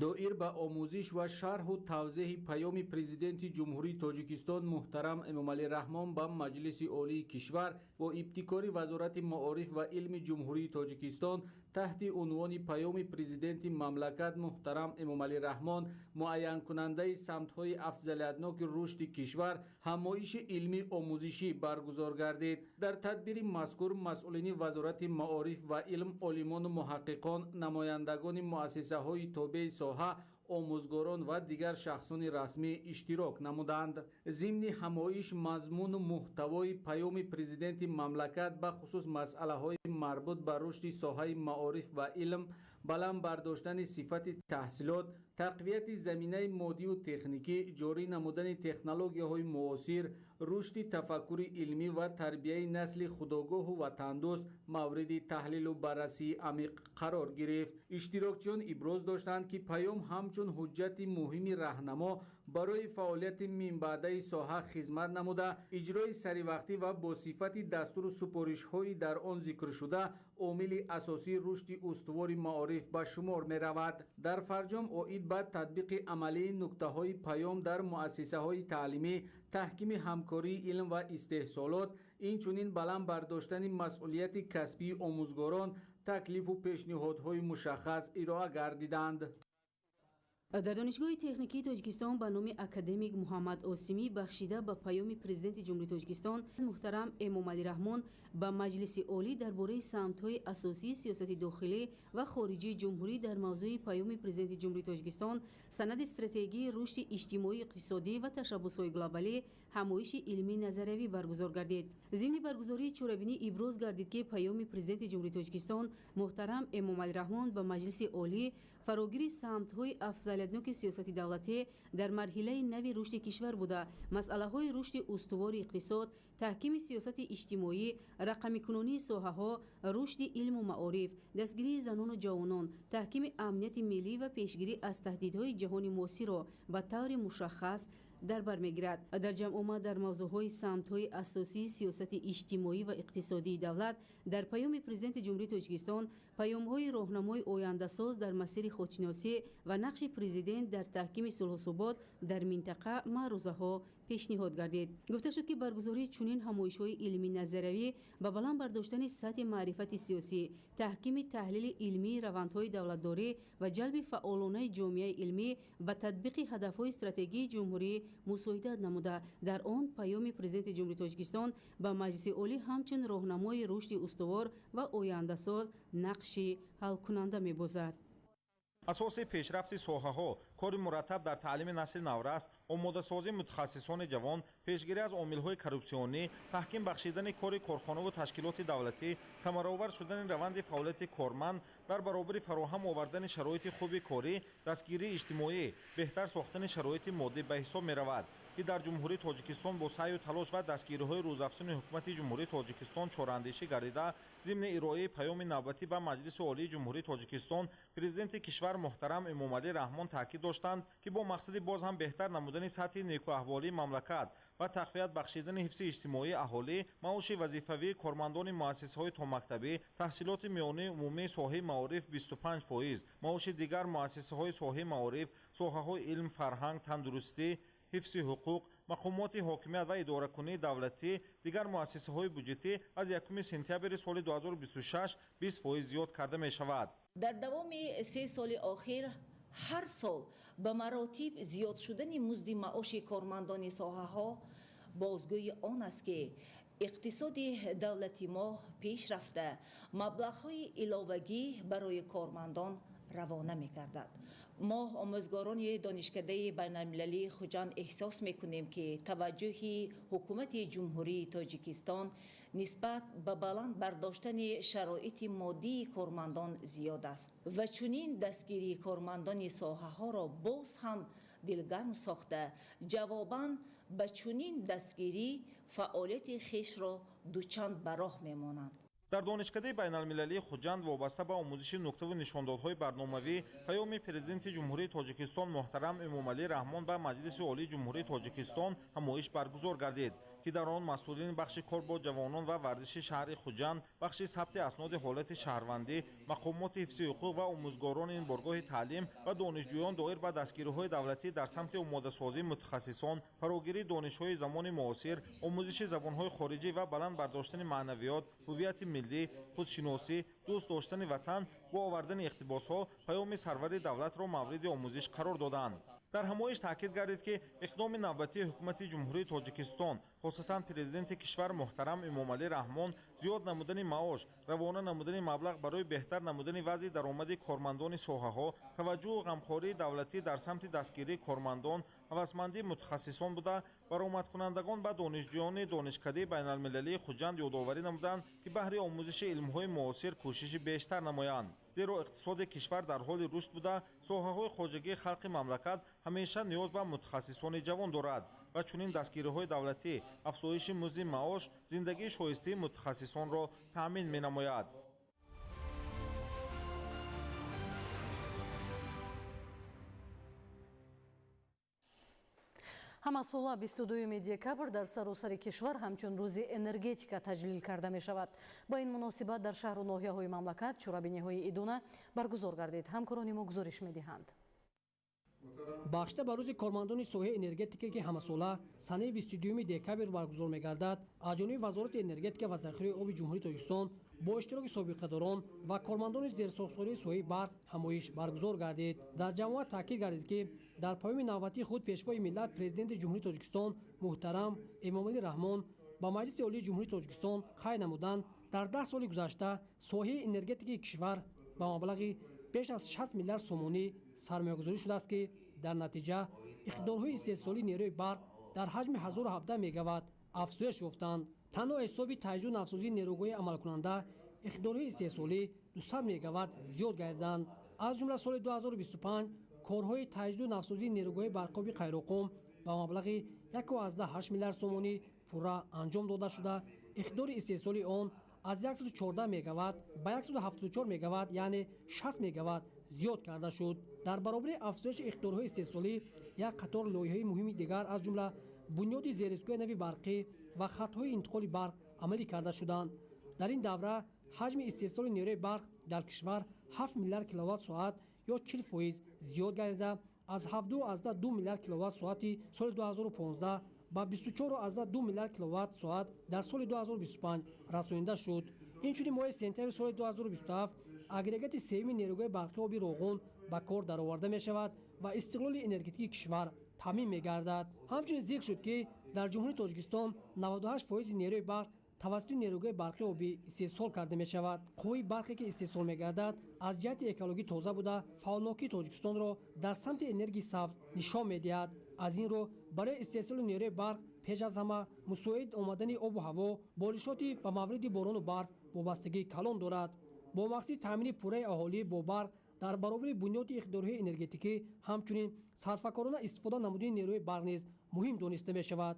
доир ба омӯзиш ва шарҳу тавзеҳи паёми президенти ҷумҳурии тоҷикистон муҳтарам эмомалӣ раҳмон ба маҷлиси олии кишвар бо ибтикори вазорати маориф ва илми ҷумҳурии тоҷикистон таҳти унвони паёми президенти мамлакат муҳтарам эмомалӣ раҳмон муайянкунандаи самтҳои афзалиятноки рушди кишвар ҳамоиши илмӣ омӯзишӣ баргузор гардид. дар тадбири мазкур масъулини вазорати маориф ва илм, олимону муҳаққиқон, намояндагони муассисаҳои тобеи соҳа, омӯзгорон ва дигар шахсони расмӣ иштирок намуданд. зимни ҳамоиш мазмуну муҳтавои паёми президенти мамлакат ба хусус масъалаҳои марбут ба рушди соҳаи маориф ва илм, баланд бардоштани сифати таҳсилот, тақвияти заминаи моддию техникӣ, ҷорӣ намудани технологияҳои муосир, рушди тафаккури илмӣ ва тарбияи насли худогоҳу ватандӯст мавриди таҳлилу баррасии амиқ қарор гирифт. иштирокчиён иброз доштанд ки паём ҳамчун ҳуҷҷати муҳими раҳнамо барои фаъолияти минбаъдаи соҳа хизмат намуда, иҷрои саривақтӣ ва босифати дастуру супоришҳои дар он зикршуда омили асосии рушди устувори маориф ба шумор меравад. дар фарҷом оид ба татбиқи амалии нуктаҳои паём дар муассисаҳои таълимӣ, таҳкими ҳамкории илм ва истеҳсолот, инчунин баланд бардоштани масъулияти касбии омӯзгорон, таклифу пешниҳодҳои мушаххас ироа гардиданд. дар донишгоҳи техникии тоҷикистон ба номи академик муҳаммад осимӣ бахшида ба паёми президенти ҷумҳурии тоҷикистон муҳтарам эмомалӣ раҳмон ба маҷлиси олӣ дар бораи самтҳои асосии сиёсати дохилӣ ва хориҷии ҷумҳурӣ дар мавзӯи паёми президенти ҷумҳурии тоҷикистон санади стратегии рушди иҷтимоӣ, иқтисодӣ ва ташаббусҳои глобалӣ ҳамоиши илмии назариявӣ баргузор гардид. зимни баргузории чорабинӣ иброз гардид ки паёми президенти ҷумҳурии тоҷикистон муҳтарам эмомалӣ раҳмон ба маҷлиси олӣ фарогири самтҳои афзалиятноки сиёсати давлатӣ дар марҳилаи нави рушди кишвар буда масъалаҳои рушди устувори иқтисод, таҳкими сиёсати иҷтимоӣ, рақамикунонии соҳаҳо, рушди илму маориф, дастгирии занону ҷавонон, таҳкими амнияти миллӣ ва пешгирӣ аз таҳдидҳои ҷаҳони муосирро ба таври мушаххас дар бар мегирад. дар ҷамъомад дар мавзӯъҳои самтҳои асосии сиёсати иҷтимоӣ ва иқтисодии давлат дар паёми президенти ҷумҳурии тоҷикистон паёмҳои роҳнамои ояндасоз дар масири худшиносӣ ва нақши президент дар таҳкими сулҳусубот дар минтақа маърузаҳо пешниҳод гардид. гуфта шуд ки баргузории чунин ҳамоишҳои илмӣ назариявӣ ба баланд бардоштани сатҳи маърифати сиёсӣ, таҳкими таҳлили илмии равандҳои давлатдорӣ ва ҷалби фаъолонаи ҷомеаи илмӣ ба татбиқи ҳадафҳои стратегии ҷумҳурӣ мусоидат намуда, дар он паёми президенти ҷумҳурии тоҷикистон ба маҷлиси олӣ ҳамчун роҳнамои рушди устувор ва ояндасоз нақши ҳалкунанда мебозад. اساس پیشرفت ساحه‌ها، کار مرتب در تعلیم نسل نورست، آماده‌سازی متخصصان جوان، پیشگیری از عامل‌های کورپسیونی، تحکیم بخشیدن کار کارخانه و تشکیلات دولتی، ثمرآور شدن روند فعالیت کارمند در برابر فراهم آوردن شرایط خوب کاری، دستگیری اجتماعی، بهتر ساختن شرایط مادی به حساب می‌رود که در جمهوری تاجیکستان با سعی و تلاش و دستگیری‌های روزافزون حکومت جمهوری تاجیکستان چاراندیشی گردیده، ضمن ارائه پیام نوبتی به مجلس عالی جمهوری تاجیکستان، پرزیدنت کشور محترم امامعلی رحمان تاکید داشتند که با مقصد باز هم بهتر نمودن سطح نیکواحوالی مملکت و تقویت بخشیدن حفظ اجتماعی اهالی، معاش وظیفوی کارمندان مؤسسه‌های تا مکتبی، تحصیلات میانه عمومی ساحه معارف 25%، معاش دیگر مؤسسه‌های ساحه معارف، ساحه‌های علم، فرهنگ، تندرستی، حفظ حقوق، мақомоти ҳокимият ва идоракунии давлатӣ дигар муассисаҳои буҷетӣ аз 1 сентябри соли 2026 20% зиёд карда мешавад. дар давоми 3 соли охир ҳар сол ба маротиб зиёд шудани музди маоши кормандони соҳаҳо бозгӯи он аст ки иқтисоди давлати мо пеш рафта маблағҳои иловагӣ барои кормандон равона мекардад. мо омӯзгорони донишкадаи байналмилалии Хуҷанд эҳсос мекунем ки таваҷҷӯҳи ҳукумати ҷумҳурии Тоҷикистон нисбат ба баланд бардоштани шароити моддии кормандон зиёд аст ва чунин дастгирии кормандони соҳаҳоро боз ҳам дилгарм сохта ҷавобан ба чунин дастгирӣ фаъолияти хешро дучанд ба роҳ мемонанд. дар донишкадаи байналмилалии Хуҷанд вобаста ба омӯзиши нуқтаву нишондодҳои барномавӣ паёми президенти ҷумҳурии Тоҷикистон муҳтарам Эмомалӣ Раҳмон ба Маҷлиси олии ҷумҳурии Тоҷикистон ҳамоиш баргузор гардид ки дар он масъулини бахши кор бо ҷавонон ва варзиши шаҳри Хуҷанд, бахши сабти асноди ҳолати шаҳрвандӣ, мақомоти ҳифзи ҳуқуқ ва омӯзгорони ин боргоҳи таълим ва донишҷӯён доир ба дастгириҳои давлатӣ дар самти омодасозии мутахассисон, фарогирии донишҳои замони муосир, омӯзиши забонҳои хориҷӣ ва баланд бардоштани маънавиёт, ҳуввияти миллӣ, худшиносӣ, дӯст доштани ватан ва овардани иқтибосҳо паёми сарвари давлатро мавриди омӯзиш қарор доданд. дар ҳамоиш таъкид гардид ки иқдоми навбатии ҳукумати ҷумҳурии Тоҷикистон, хосатан президенти кишвар муҳтарам Эмомалӣ Раҳмон, зиёд намудани маош, равона намудани маблағ барои беҳтар намудани вазъи даромади кормандони соҳаҳо, таваҷҷӯҳу ғамхории давлатӣ дар самти дастгирии кормандон, ҳавасмандии мутахассисон буда, баромадкунандагон ба донишҷӯёни донишкадаи байналмилалии Хуҷанд ёдоварӣ намуданд ки баҳри омӯзиши илмҳои муосир кӯшиши бештар намоянд. зеро иқтисоди кишвар дар ҳоли рушд буда, соҳаҳои хоҷагии халқи мамлакат ҳамеша ниёз ба мутахассисони ҷавон дорад ва чунин дастгириҳои давлатӣ афзоиши музди маош, зиндагии шоистаи мутахассисонро таъмин менамояд. ҳамасола 22 декабр дар саросари кишвар ҳамчун рӯзи энергетика таҷлил карда мешавад. Ба ин муносибат дар шаҳру ноҳияҳои мамлакат чорабиниҳои идона баргузор гардид. ҳамкорони мо гузориш медиҳанд. бахшида ба рӯзи кормандони соҳаи энергетика ки ҳамасола санаи 22 декабр баргузор мегардад, аз ҷониби вазорати энергетика ва захираи оби ҷумҳурии Тоҷикистон бо иштироки собиқадорон ва кормандони зерсохтсории соҳаи барқ ҳамоиш баргузор гардид. дар ҷамоат таъкид гардид ки дар паёми навбатии худ пешвои миллат президенти ҷумҳурии Тоҷикистон муҳтарам Эмомалӣ Раҳмон ба Маҷлиси олии ҷумҳурии Тоҷикистон қайд намуданд, дар 10 соли гузашта соҳаи энергетикаи кишвар ба маблағи беш аз 60 миллиард сомонӣ сармоягузорӣ шудааст ки дар натиҷа иқтидорҳои истеҳсолии нерӯи барқ дар ҳаҷми 1017 мегаватт афзоиш ёфтанд. танҳо ҳисоби таҷдиду навсозии нерӯгоҳи амалкунанда иқтидорҳои истеҳсолӣ 200 мегаватт зиёд гардиданд. аз ҷумла соли 2025 корҳои таҷдиду навсозии нерӯгоҳи барқоби қайроқум ба маблағи 1,8 миллиард сомонӣ пурра анҷом дода шуда, иқтидори истеҳсолии он аз 114 мегаватт ба 174 мегаватт, яъне 60 мегаватт зиёд карда шуд. дар баробари афзоиши иқтидорҳои истеҳсолӣ як қатор лоиҳаҳои муҳими дигар аз ҷумла бунёди зеристгоҳи нави барқӣ ва хатҳои интиқоли барқ амалӣ карда шуданд. дар ин давра ҳаҷми истеҳсоли нерӯи барқ дар кишвар 7 миллиард киловатт-соат ё 40% зиёд гардида, аз 7,2 миллиард киловатт-соати соли 2015 ба 24,2 миллиард киловатт-соат дар соли 2025 расонида шуд. инчунин моҳи сентябри соли 2027 агрегати сеюми нерӯгоҳи барқи оби Роғун ба кор дароварда мешавад ва истиқлоли энергетикии кишвар таъмин мегардад. ҳамчунин зикр шуд ки дар ҷумҳурии Тоҷикистон 98% нерӯи барқ тавассути нерӯгоҳи барқи обӣ истеҳсол карда мешавад. қувваи барқе ки истеҳсол мегардад аз ҷиҳати экологӣ тоза буда, фаъолнокии Тоҷикистонро дар самти энергияи сабз нишон медиҳад. аз ин рӯ барои истеҳсоли нерӯи барқ пеш аз ҳама мусоид омадани обу ҳаво боришоти ба мавриди борону барф вобастагии калон дорад. бо мақсади таъмини пурраи аҳолӣ бо барқ дар баробари бунёди иқтидорҳои энергетикӣ ҳамчунин сарфакорона истифода намудани нерӯи барқ низ муҳим дониста мешавад.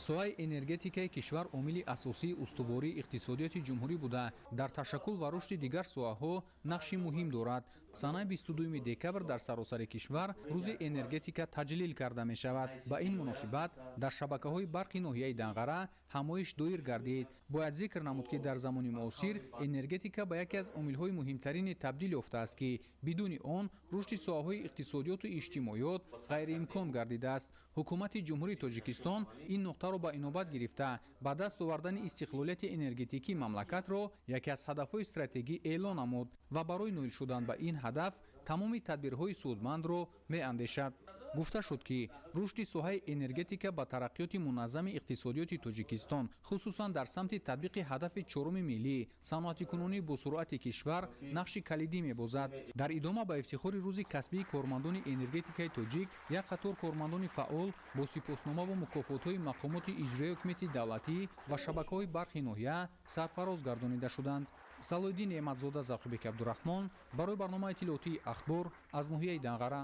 соҳаи энергетикаи кишвар омили асосии устувории иқтисодиёти ҷумҳурӣ буда дар ташаккул ва рушди дигар соҳаҳо нақши муҳим дорад. санаи 22 декабр дар саросари кишвар рӯзи энергетика таҷлил карда мешавад. ба ин муносибат дар шабакаҳои барқи ноҳияи Данғара ҳамоиш доир гардид. бояд зикр намуд ки дар замони муосир энергетика ба яке аз омилҳои муҳимтарини табдил ёфтааст ки бидуни он рушди соҳаҳои иқтисодиёту иҷтимоиёт ғайриимкон гардидааст. ҳукумати ҷумҳурии Тоҷикистон ин нуқтаро ба инобат гирифта ба даст овардани истиқлолияти энергетикии мамлакатро яке аз ҳадафҳои стратегӣ эълон намуд ва барои ноил шудан ба ин ҳадаф тамоми тадбирҳои судмандро меандешад. гуфта шуд ки рушди соҳаи энергетика ба тараққиёти муназзами иқтисодиёти Тоҷикистон хусусан дар самти татбиқи ҳадафи чоруми миллии саноатикунонӣ бо суръати кишвар нақши калидӣ мебозад. дар идома ба ифтихори рӯзи касбии кормандони энергетикаи тоҷик як қатор кормандони фаъол бо сипоснома ва мукофотҳои мақомоти иҷроии ҳукумати давлатӣ ва шабакаҳои барқи ноҳия сарфароз гардонида шуданд. Салоиддин Неъматзода, Зақубек Абдурахмон барои барномаи иттилоотии ахбор аз ноҳияи Данғара.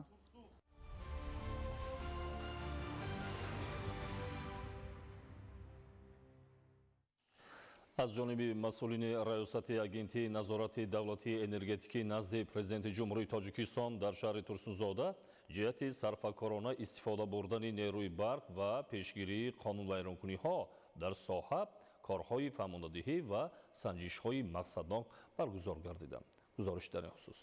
аз ҷониби масъулини раёсати агентии назорати давлатии энергетикӣ назди президенти ҷумҳурии Тоҷикистон дар шаҳри Турсунзода ҷиҳати сарфакорона истифода бурдани нерӯи барқ ва пешгирии қонунвайронкуниҳо дар соҳа корҳои фаҳмондадиҳӣ ва санҷишҳои мақсаднок баргузор гардиданд. гузориш дар ин хусус.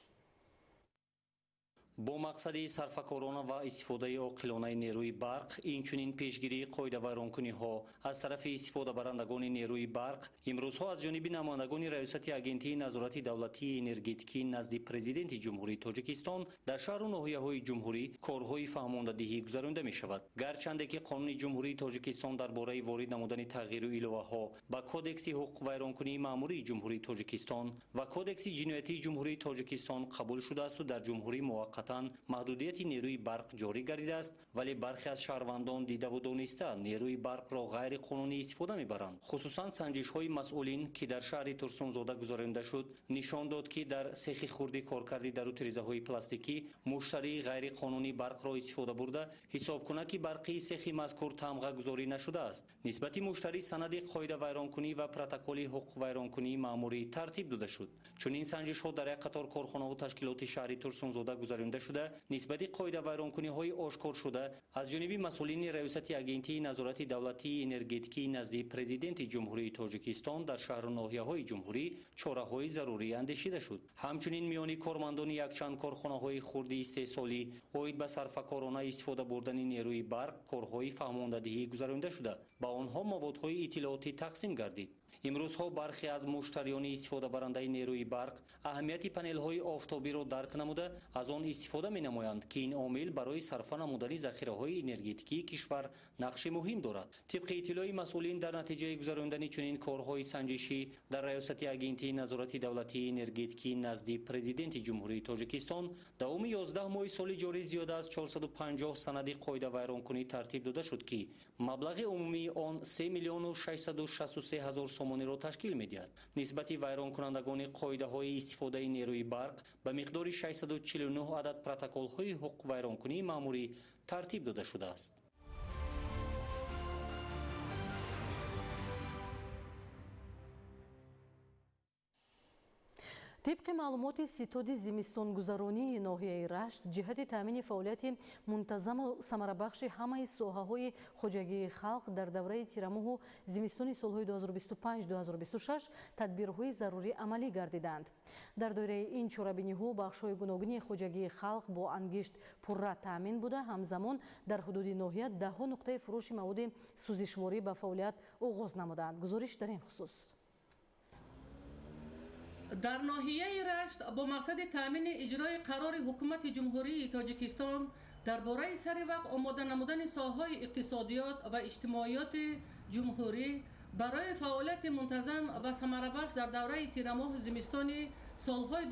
бо мақсади сарфакорона ва истифодаи оқилонаи нерӯи барқ инчунин пешгирии қоидавайронкуниҳо аз тарафи истифодабарандагони нерӯи барқ имрӯзҳо аз ҷониби намояндагони раёсати агентии назорати давлатии энергетикӣ назди президенти ҷумҳурии Тоҷикистон дар шаҳру ноҳияҳои ҷумҳурӣ корҳои фаҳмондадиҳӣ гузаронида мешавад. гарчанде ки қонуни ҷумҳурии Тоҷикистон дар бораи ворид намудани тағйиру иловаҳо ба кодекси ҳуқуқвайронкунии маъмурии ҷумҳурии Тоҷикистон ва кодекси ҷиноятии ҷумҳурии Тоҷикистон қабул шудаасту дар ҷумҳурӣ муваққат маҳдудияти нерӯи барқ ҷорӣ гардидааст, вале бархе аз шаҳрвандон дидаву дониста нерӯи барқро ғайриқонунӣ истифода мебаранд. хусусан санҷишҳои масъулин ки дар шаҳри Турсунзода гузаронида шуд нишон дод ки дар сехи хурди коркарди дару тирезаҳои пластикӣ муштарии ғайриқонунӣ барқро истифода бурда ҳисобкунаки барқии сехи мазкур тамға гузорӣ нашудааст. нисбати муштарӣ санади қоидавайронкунӣ ва протоколи ҳуқуқвайронкунии маъмурӣ тартиб дода шуд. чунин санҷишҳо дар як қатор корхонаҳо ташкилоти шаҳри Турсунзода гузаронида шуда нисбати қоидавайронкуниҳои ошкор шуда аз ҷониби масъулини раёсати агентии назорати давлатии энергетикӣ назди президенти ҷумҳурии Тоҷикистон дар шаҳру ноҳияҳои ҷумҳурӣ чораҳои зарурӣ андешида шуд. ҳамчунин миёни кормандони якчанд корхонаҳои хурди истеҳсолӣ оид ба сарфакорона истифода бурдани нерӯи барқ корҳои фаҳмондадиҳӣ гузаронида шуда ба онҳо маводҳои иттилоотӣ тақсим гардид. имрӯзҳо бархе аз муштариёни истифодабарандаи нерӯи барқ аҳамияти панелҳои офтобиро дарк намуда аз он истифода менамоянд ки ин омил барои сарфа намудани захираҳои энергетикии кишвар нақши муҳим дорад. тибқи иттилои масъулин дар натиҷаи гузарондани чунин корҳои санҷишӣ дар раёсати агентии назорати давлатии энергетикӣ назди президенти ҷумҳурии Тоҷикистон давоми 11 моҳи соли ҷорӣ зиёда аз 450 санади қоидавайронкунӣ тартиб дода шуд ки маблағи умумии он 3 миллиону 663 ҳазор сомониро ташкил медиҳад. нисбати вайронкунандагони қоидаҳои истифодаи нерӯи барқ ба миқдори 649 адад протоколҳои ҳуқуқвайронкунии маъмурӣ тартиб дода шудааст. طبق معلومات ستاد زمستانگذرانی ناحیه رشت جهت تامین فعالیت منتظم و ثمره‌بخش همه ساحه‌های خواجگی خلق در دوره تیرماه زمستان سال‌های 2025-2026 تدبیرهای ضروری عملی گردیدند. در دوره این چاره‌بینی‌ها بخش‌های گوناگون خواجگی خلق با انگشت پررا تامین بوده، همزمان در حدود ناحیه 10 نقطه فروش مواد سوزشواری به فعالیت آغاز نمودند. گزارش در این خصوص در ناحیه رشت با مقصد تامین اجرای قرار حکومت جمهوری تاجیکستان درباره سر وقت آماده نمودن ساحه‌های اقتصادیات و اجتماعیات جمهوری برای فعالیت منتظم و ثمره‌بخش در دوره تیرماه زمستانی سالهای 2024-2025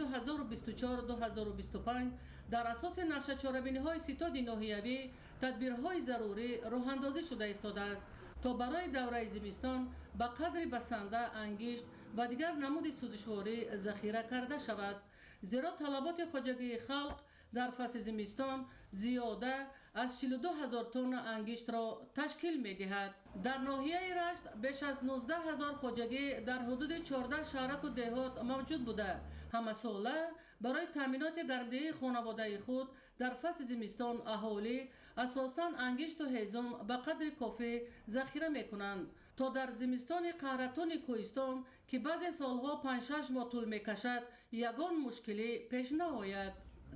در اساس نقشه چاره‌بینی‌های ستاد ناحیوی تدبیرهای ضروری راه‌اندازی شده ایستاده است تا برای دوره زمستان به قدر بسنده انگشت و دیگر نمود سوزشواری ذخیره کرده شود. زیرا طلبات خواجگی خلق در فصل زمستان زیاده از 42,000 تن انگشت را تشکیل می دهد. در ناحیه رشت بیش از 19,000 خواجگی در حدود 14 شهرک و دهات موجود بوده. همه ساله برای تامینات گرمدهی خانواده خود در فصل زمستان اهالی اساساً انگشت و هیزم به قدر کافی ذخیره می کنند تا در زمستان قهرتان کوهستان که بعضی سالها 5-6 ماه طول می کشد یگان مشکلی پیش نآید.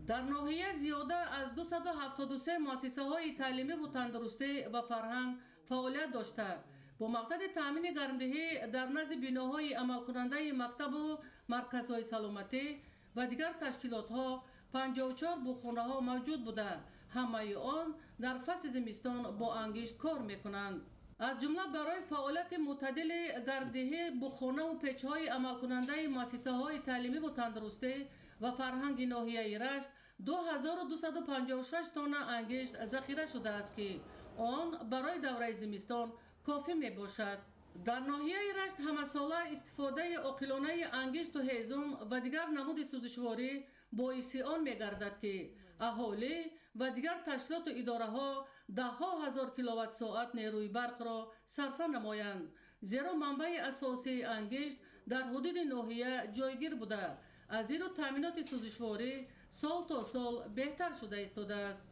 در ناحیه زیاده از 273 مؤسسه های تعلیمی و تندرستی و فرهنگ فعالیت داشته با مقصد تامین گرمدهی در نزد بناهای عمل کننده مکتب و مرکزهای سلامتی و دیگر تشکیلات ها 54 بوخانه ها موجود بوده. همه آن در فصل زمستان با انگشت کار می کنند. از جمله برای فعالیت معتدل گرمدهی بوخانه و پیچ های عمل کننده مؤسسه های تعلیمی و تندرستی و فرهنگ ناحیه رشت 2256 تن انگشت ذخیره شده است که آن برای دوره زمستان کافی می باشد. در ناحیه رشت همه ساله استفاده عاقلانه انگشت و هیزم و دیگر نمود سوزشواری باعث آن می گردد که اهالی و دیگر تشکیلات و اداره ها ده‌ها هزار کیلووات ساعت نیروی برق را صرفه نمایند، زیرا منبع اساسی انگشت در حدود ناحیه جایگیر بوده. از این رو تامینات سوزشواری سال تا سال بهتر شده ایستاده است.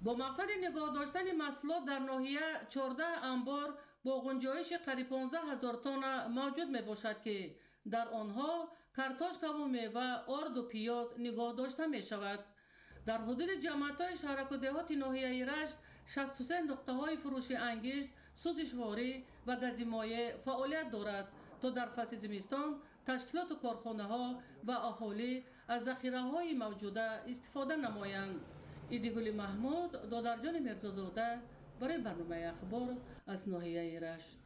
با مقصد نگاه داشتن محصولات در ناحیه 14 انبار با گنجایش قریب 15,000 تن موجود می باشد که در آنها کارتوشکا و میوه، آرد و پیاز نگاه داشته می شود. در حدود جمعیت‌های شهرک و دهات ناحیه رشت 63 نقطه‌های فروش انگشت، سوزشواری و گازمایع فعالیت دارد تا در فصل زمستان تشکیلات و کارخانه‌ها و اهالی از ذخیره‌های موجوده استفاده نمایند. ایدگل محمود، دادرجان میرزازاده برای برنامه اخبار از ناحیه رشت.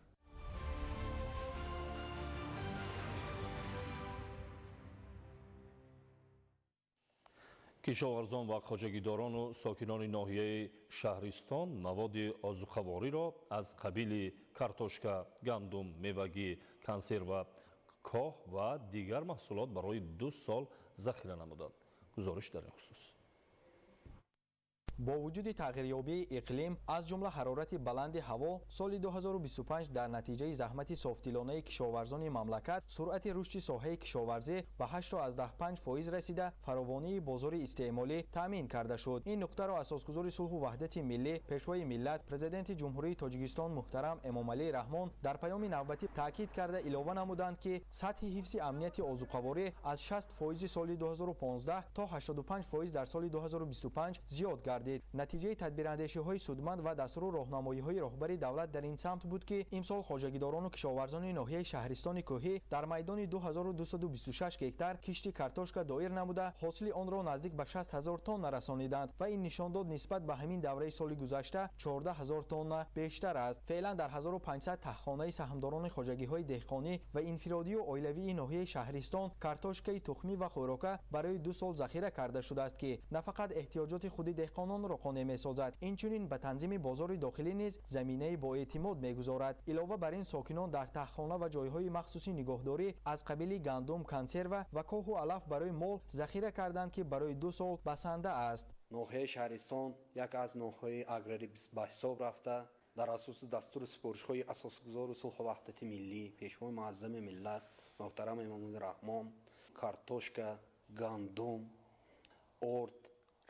кишоварзон ва хоҷагидорону сокинони ноҳияи шаҳристон маводи озуқавориро аз қабили картошка, гандум, мевагӣ, консерва, коҳ ва дигар маҳсулот барои 2 сол захира намуданд. гузориш дар ин хусус. با وجود تغییریابی اقلیم از جمله حرارت بلند هوا سال 2025 در نتیجه زحمت صافتیلانه کشاورزان مملکت سرعت رشد ساحه کشاورزی به 8.5% رسیده فراوانی بازار استعمالی تامین کرده شد. این نکته را اساسگزار صلح و وحدت ملی پیشوای ملت پرزیدنت جمهوری تاجیکستان محترم امامعلی رحمان در پیام نوبتی تاکید کرده علاوه نمودند که سطح حفظ امنیت آذوقه‌واری از 60% سال 2015 تا 85% در سال 2025 زیاد گردید. نتیجه تدبیراندیشی‌های سودمند و دستور راهنمایی‌های رهبری دولت در این سمت بود که امسال خواجگیداران و کشاورزان ناحیه شهرستان کوهی در میدان 2226 هکتار کشت کارتوشکا دایر نموده حاصل آن را نزدیک به 60,000 تن رسانیدند و این نشان داد نسبت به همین دوره سال گذشته 14,000 تن بیشتر است. فعلا در 1500 تخمخانه سهامداران خواجگی‌های دهقانی و انفرادی و عائلوی ناحیه شهرستان کارتوشکای تخمی و خوراکه برای 2 سال ذخیره کرده شده است که نه فقط احتیاجات خود دهقانان را قانع می‌سازد، اینچنین به تنظیم بازار داخلی نیز زمینه با اعتماد می‌گذارد. علاوه بر این ساکنان در تخمخانه و جایهای مخصوصی نگهداری از قبیل گندم، کنسرو و کاه و علف برای مال ذخیره کردند که برای 2 سال بسنده است. ناحیه شهرستان یک از ناحیه‌های اگراری به حساب رفته در اساس دستور سپارش‌های اساسگزار صلح و وحدت ملی پیشوای معظم ملت محترم امامعلی رحمان کارتوشکا، گندم، ارد،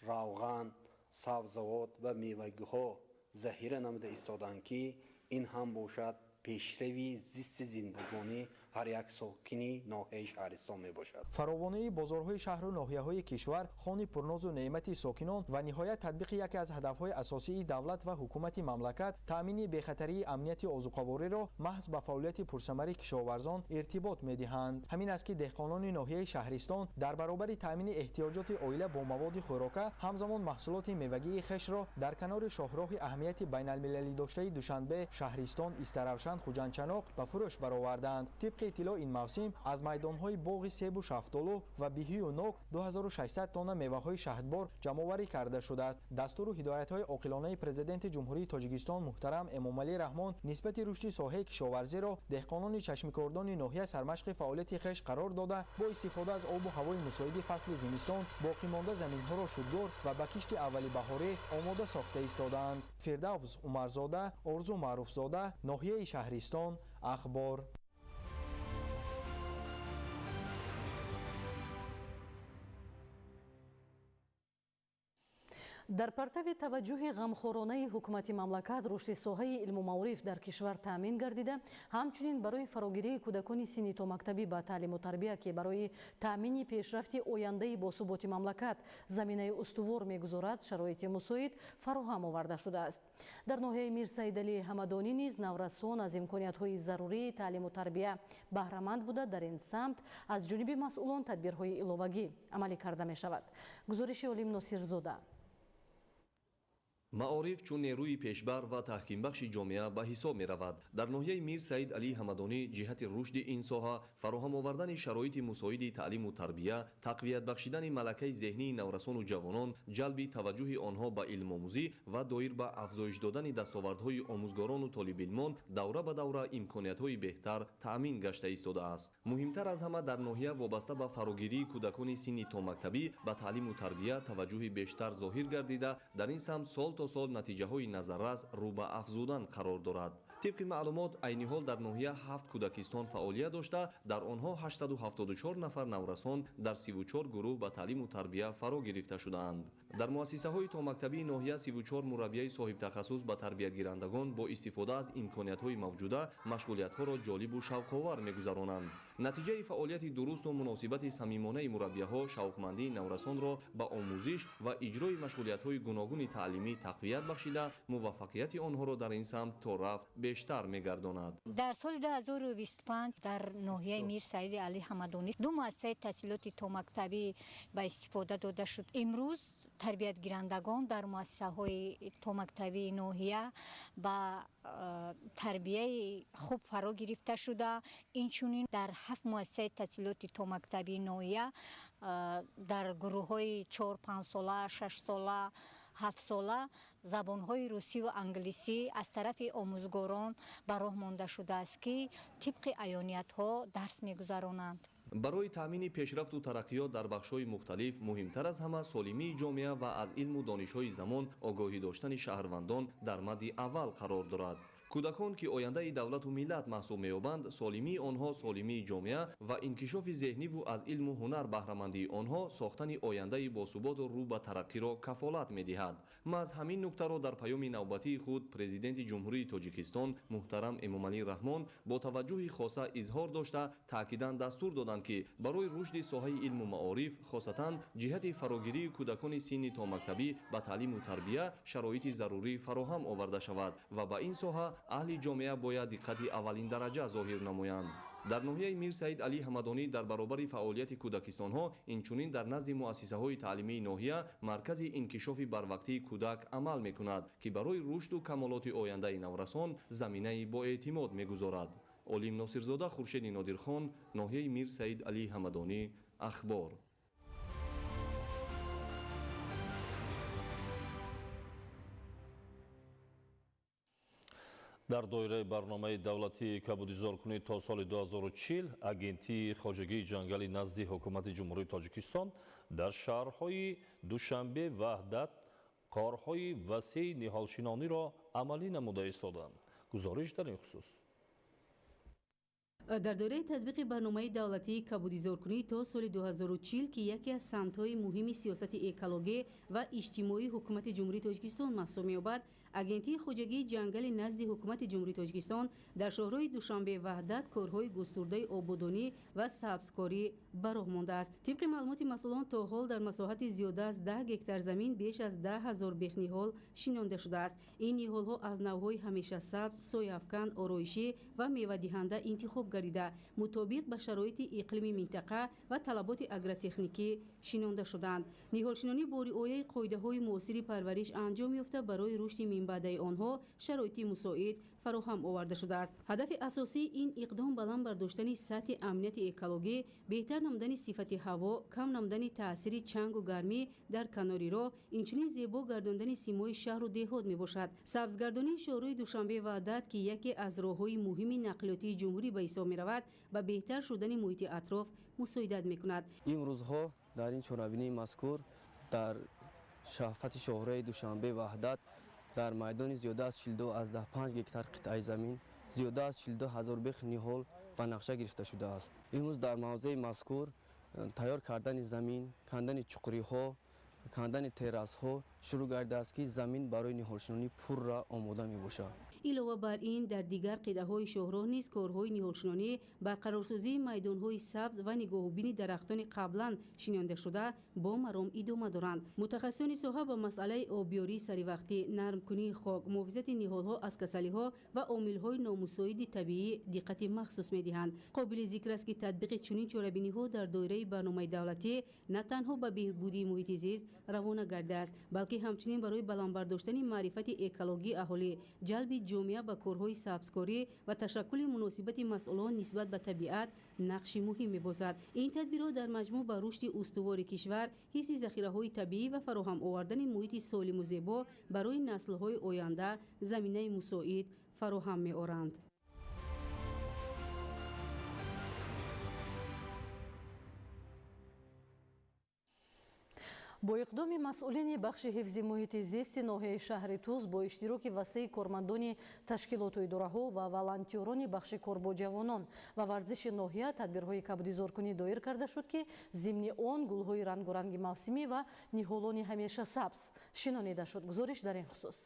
روغن، سبزوات و میوگی‌ها ذخیره نموده ایستادند که این هم باشد پیشروی زیست زندگانی هر یک ساکنی ناحیه شهرستان می باشد. فراوانی بازارهای شهر و ناحیه‌های کشور خانه پرناز و نعمت ساکنان و نهایت تطبیق یکی از هدفهای اساسی دولت و حکومت مملکت تامین بی‌خطری امنیت آذوقه‌واری را محض به فعالیت پرثمر کشاورزان ارتباط می‌دهند. همین است که دهقانان ناحیه شهرستان در برابر تامین احتیاجات عائله با مواد خوراکه همزمان محصولات میوگی خویش را در کنار شاهراه اهمیت بین‌المللی داشته دوشنبه شهرستان، استرافشند، خوجندچناق به فروش برآوردند. طبق اطلاع این موسم از میدانهای باغ سیب و شفتالو و بیهی و نوک 2600 تن میوه‌های شهدبار جمع‌آوری کرده شده است. دستور و هدایت‌های عاقلانه پرزیدنت جمهوری تاجیکستان محترم امامعلی رحمان نسبت رشد ساحه کشاورزی را دهقانان چشمکاردان ناحیه سرمشق فعالیت خویش قرار داده با استفاده از آب و هوای مساعد فصل زمستان باقی مانده زمین‌ها را شدگار و به کشت اولی بهاری آماده ساخته ایستادند. فردوس عمرزاده، آرزو معروفزاده، ناحیه شهرستان، اخبار. дар партави таваҷҷӯҳи ғамхоранаи ҳукумати мамлакат рушди соҳаи илму маориф дар кишвар таъмин гардида, ҳамчунин барои фарогирии кӯдакони синни томактабӣ ба таълиму тарбия ки барои таъмини пешрафти ояндаи босуботи мамлакат заминаи устувор мегузорад, шароити мусоид фароҳам оварда шудааст. дар ноҳияи Мир Саидалӣ Ҳамадонӣ низ наврасон аз имкониятҳои зарурии таълиму тарбия баҳраманд буда дар ин самт аз ҷониби масъулон тадбирҳои иловагӣ амалӣ карда мешавад. гузориши Олим Носирзода. маориф чун нерӯи пешбар ва таҳкимбахши ҷомеа ба ҳисоб меравад. дар ноҳияи Мир Саид Алӣ Ҳамадонӣ ҷиҳати рушди ин соҳа, фароҳам овардани шароити мусоиди таълиму тарбия, тақвият бахшидани малакаи зеҳнии наврасону ҷавонон, ҷалби таваҷҷӯҳи онҳо ба илмомӯзӣ ва доир ба афзоиш додани дастовардҳои омӯзгорону толибилмон давра ба давра имкониятҳои беҳтар таъмин гашта истодааст. муҳимтар аз ҳама дар ноҳия вобаста ба фарогирии кӯдакони синни томактабӣ ба таълиму тарбия таваҷҷӯҳи бештар зоҳир гардида, дар ин самт сол то сол натиҷаҳои назаррас рӯ ба афзудан қарор дорад. طبق معلومات عینی حال در ناحیه 7 کودکستان فعالیت داشته، در آنها 874 نفر نورسان در 34 گروه به تعلیم و تربیت فرا گرفته شدند. در مؤسسه های تا مکتبی ناحیه 34 مربیای صاحب تخصص به تربیت گیرندگان با استفاده از امکانات های موجوده مشغولیت ها را جالب و شوق آور می‌گذرانند. نتیجه فعالیت درست و مناسبت صمیمانه مربیها شوقمندی نورسان را به آموزش و اجرای مشغولیت های گوناگون تعلیمی تقویت بخشیده، موفقیت آنها را در این سمت تا رفت بیشتر می‌گرداند. در سال 2025 در ناحیه میر سعید علی حمدانی دو مؤسسه تحصیلاتی تا مکتبی به استفاده داده شد. امروز تربیت گیرندگان در مؤسسه های تا مکتبی ناحیه با تربیه خوب فرا گرفته شده. اینچنین در 7 مؤسسه تحصیلاتی تا مکتبی ناحیه در گروه های 4-5 ساله، 6 ساله، 7 ساله زبان‌های روسی و انگلیسی از طرف آموزگاران به راه مانده شده است که طبق عیانیت‌ها درس می‌گذرانند. برای تامین پیشرفت و ترقیات در بخش‌های مختلف مهمتر از همه سالمی جامعه و از علم و دانش‌های زمان آگاهی داشتن شهروندان در مد اول قرار دارد. کودکان که آینده دولت و ملت محسوب می‌یابند، سالمی آنها سالمی جامعه و انکشاف ذهنی و از علم و هنر بهره‌مندی آنها ساختن آینده باثبات و رو به ترقی را کفالت می‌دهد. ما از همین نکته را در پیام نوبتی خود پرزیدنت جمهوری تاجیکستان محترم امامعلی رحمان با توجه خاصه اظهار داشته تاکیداً دستور دادند که برای رشد ساحه علم و معارف خاصتاً جهت فراگیری کودکان سنی تا مکتبی به تعلیم و تربیت شرایط ضروری فراهم آورده شود و با این ساحه اهل جامعه باید دقت اولین درجه ظاهر نمایند. در ناحیه میر سعید علی حمدانی در برابر فعالیت کودکستان ها اینچنین در نزد مؤسسه های تعلیمی ناحیه مرکز انکشاف بروقتی کودک عمل میکند که برای رشد و کمالات آینده نورسان زمینه با اعتماد میگذارد. علیم ناصرزاده، خورشید نادرخان، ناحیه میر سعید علی حمدانی، اخبار. در دایره برنامه دولتی کبودیزارکنی تا سال 2040 агентии хоҷагии ҷангали назди ҳукумати ҷумҳурии тоҷикистон дар шаҳрҳои душанбе, ваҳдат корҳои васеъи ниҳолшинониро амалӣ намуда истоданд. гузориш дар ин хусус. дар доираи татбиқи барномаи давлатии кабудизоркунӣ то соли 2040 ки яке аз самтҳои муҳими сиёсати экологӣ ва иҷтимоии ҳукумати ҷумҳурии тоҷикистон маҳсуб меёбад, агентии хоҷагии ҷангали назди ҳукумати ҷумҳурии тоҷикистон дар шоҳрҳои душанбе, ваҳдат корҳои густурдаи ободонӣ ва сабзкорӣ ба роҳ мондааст. тибқи маълумоти масъулон то ҳол дар масоҳати зиёда аз 10 гектар замин беш аз 10 000 бехниҳол шинонда шудааст. ин ниҳолҳо аз навъҳои ҳамешасабз, сояафкан, ороишӣ ва мевадиҳанда интихоб гардида мутобиқ ба шароити иқлими минтақа ва талаботи агротехникӣ шинонда шуданд. ниҳолшинонӣ бо риояи қоидаҳои муосири парвариш анҷом ёфта барои рушди минбаъд баъдаи онҳо шароити мусоид фароҳам оварда шудааст. ҳадафи асосии ин иқдом баланд бардоштани сатҳи амнияти экологӣ, беҳтар намудани сифати ҳаво, кам намудани таъсири чангу гармӣ дар канори роҳ, инчунин зебо гардондани симои шаҳру деҳот мебошад. сабзгардонии шоҳрӯи Душанбе ваъдат, ки яке аз роҳҳои муҳими нақлиётии ҷумҳурӣ ба ҳисоб меравад, ба беҳтар шудани муҳити атроф мусоидат мекунад. имрӯзҳо дар ин чорабинии мазкур дар шаҳфати шоҳраи Душанбе ваҳдат дар майдони зиёда аз 42.5 гектар қитъаи замин зиёда аз 42 000 бех ниҳол ба нақша гирифта шудааст. имрӯз дар мавзеи мазкур тайёр кардани замин, кандани чуқуриҳо, кандани террасҳо шурӯъ гардааст, ки замин барои ниҳолшинонӣ пурра омода мебошад. илова бар ин дар дигар қидаҳои шоҳроҳ низ корҳои ниҳолшинонӣ, барқарорсозии майдонҳои сабз ва нигоҳубини дарахтони қаблан шинондашуда бо маром идома доранд. мутахассисони соҳа ба масъалаи обёрии саривақтӣ, нармкунии хок, муҳофизати ниҳолҳо аз касалиҳо ва омилҳои номусоиди табиӣ диққати махсус медиҳанд. қобили зикр аст, ки татбиқи чунин чорабиниҳо дар доираи барномаи давлатӣ на танҳо ба беҳбудии муҳити зист равона гардааст, балки ҳамчунин барои баландбардоштани маърифати экологии аҳолӣ, ҷалби ҷомеа ба корҳои сабзкорӣ ва ташаккули муносибати масъулон нисбат ба табиат нақши муҳим мебозад. ин тадбирот дар маҷмӯъ ба рушди устувори кишвар, ҳифзи захираҳои табиӣ ва фароҳам овардани муҳити солиму зебо барои наслҳои оянда заминаи мусоид фароҳам меоранд. бо иқдоми масъулини бахши ҳифзи муҳити зисти ноҳияи шаҳри Туз бо иштироки васеи кормандони ташкилоту идораҳо ва волонтёрони бахши кор бо ҷавонон ва варзиши ноҳия тадбирҳои кабудизоркунӣ доир карда шуд, ки зимни он гулҳои рангоранги мавсимӣ ва ниҳолони ҳамеша сабз шинонида шуд. гузориш дар ин хусус.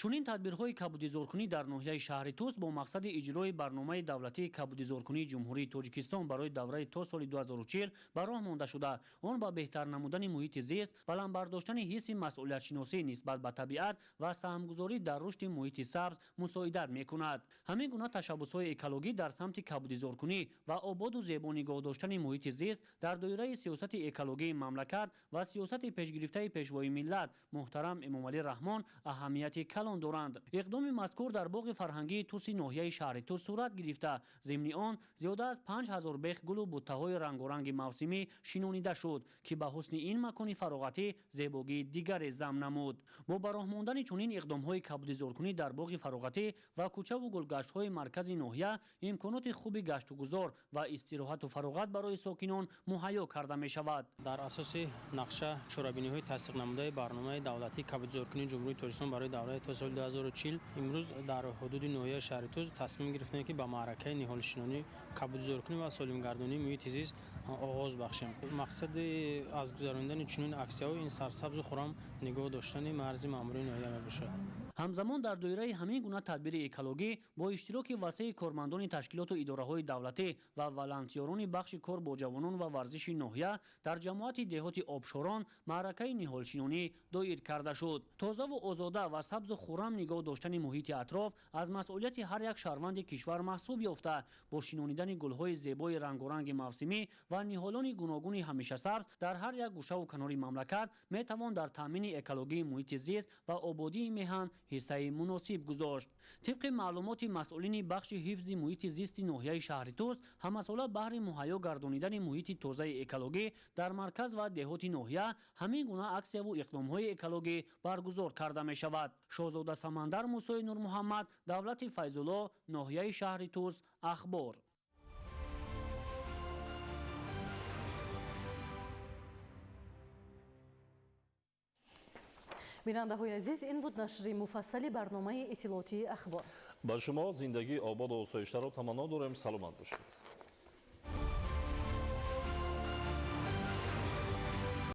чунин тадбирҳои кабудизоркунӣ дар ноҳияи шаҳри Туз бо мақсади иҷрои барномаи давлатии кабудизоркунии ҷумҳурии Тоҷикистон барои давраи то соли 2040 ба роҳ монда шуда, он ба беҳтар намудани муҳити зист, баландбардоштани ҳисси масъулиятшиносӣ нисбат ба табиат ва саҳмгузорӣ дар рушди муҳити сабз мусоидат мекунад. ҳамин гуна ташаббусҳои экологӣ дар самти кабудизоркунӣ ва ободу зебо нигоҳ доштани муҳити зист дар доираи сиёсати экологии мамлакат ва сиёсати пешгирифтаи пешвои миллат муҳтарам Эмомалӣ Раҳмон аҳамияти калон доранд. иқдоми мазкур дар боғи фарҳангии Туси ноҳияи шаҳри Туз сурат гирифта, зимни он зиёда аз 5000 бех гулу буттаҳои рангоранги мавсимӣ шинонида шуд, ки ба ҳусни ин макони фароғатӣ зебогии дигаре зам намуд. бо ба роҳ мондани чунин иқдомҳои кабудизоркунӣ дар боғи фароғатӣ ва кӯчаву гулгаштҳои маркази ноҳия имконоти хуби гаштугузор ва истироҳату фароғат барои сокинон муҳайё карда мешавад. дар асоси нақша чорабиниҳои тасдиқнамудаи барномаи давлатии кабудизоркунии ҷумҳурии Тоҷикистон барои давраи то соли 2040 имрӯз дар ҳудуди ноҳияи шаҳри Туз тасмим гирифтем, ки ба маъракаи ниҳолшинонӣ, кабудизоркунӣ ва солимгардонии муҳити зист оғоз бахшем. мақсади аз гузарондани чунин аксияҳо ин сарсабзу хурам нигоҳ доштани марзи маъмурии ноҳия мебошад. ҳамзамон дар доираи ҳамин гуна тадбири экологӣ бо иштироки васеи кормандони ташкилоту идораҳои давлатӣ ва волонтёрони бахши кор бо ҷавонон ва варзиши ноҳия дар ҷамоати деҳоти Обшорон маъракаи ниҳолшинонӣ доир карда шуд. тозаву озода ва сабзу хурам нигоҳ доштани муҳити атроф аз масъулияти ҳар як шаҳрванди кишвар маҳсуб ёфта, бо шинонидани гулҳои зебои рангоранги мавсимӣ ва ниҳолони гуногуни ҳамешасабз дар ҳар як гӯшаву канори мамлакат метавон дар таъмини экологии муҳити зист ва ободии меҳан ҳиссаи муносиб гузошт. тибқи маълумоти масъулини бахши ҳифзи муҳити зисти ноҳияи шаҳри Туз, ҳамасола баҳри муҳайё гардонидани муҳити тозаи экологӣ дар марказ ва деҳоти ноҳия ҳамин гуна аксияву иқдомҳои экологӣ баргузор карда мешавад. шоҳзода Самандар Мусои Нурмуҳаммад, Давлати Файзулло, ноҳияи шаҳри Туз, ахбор. бинандаҳои азиз, ин буд нашри муфассали барномаи иттилоотии ахбор. ба шумо зиндагии ободу осоиштаро таманно дорем. саломат бошед.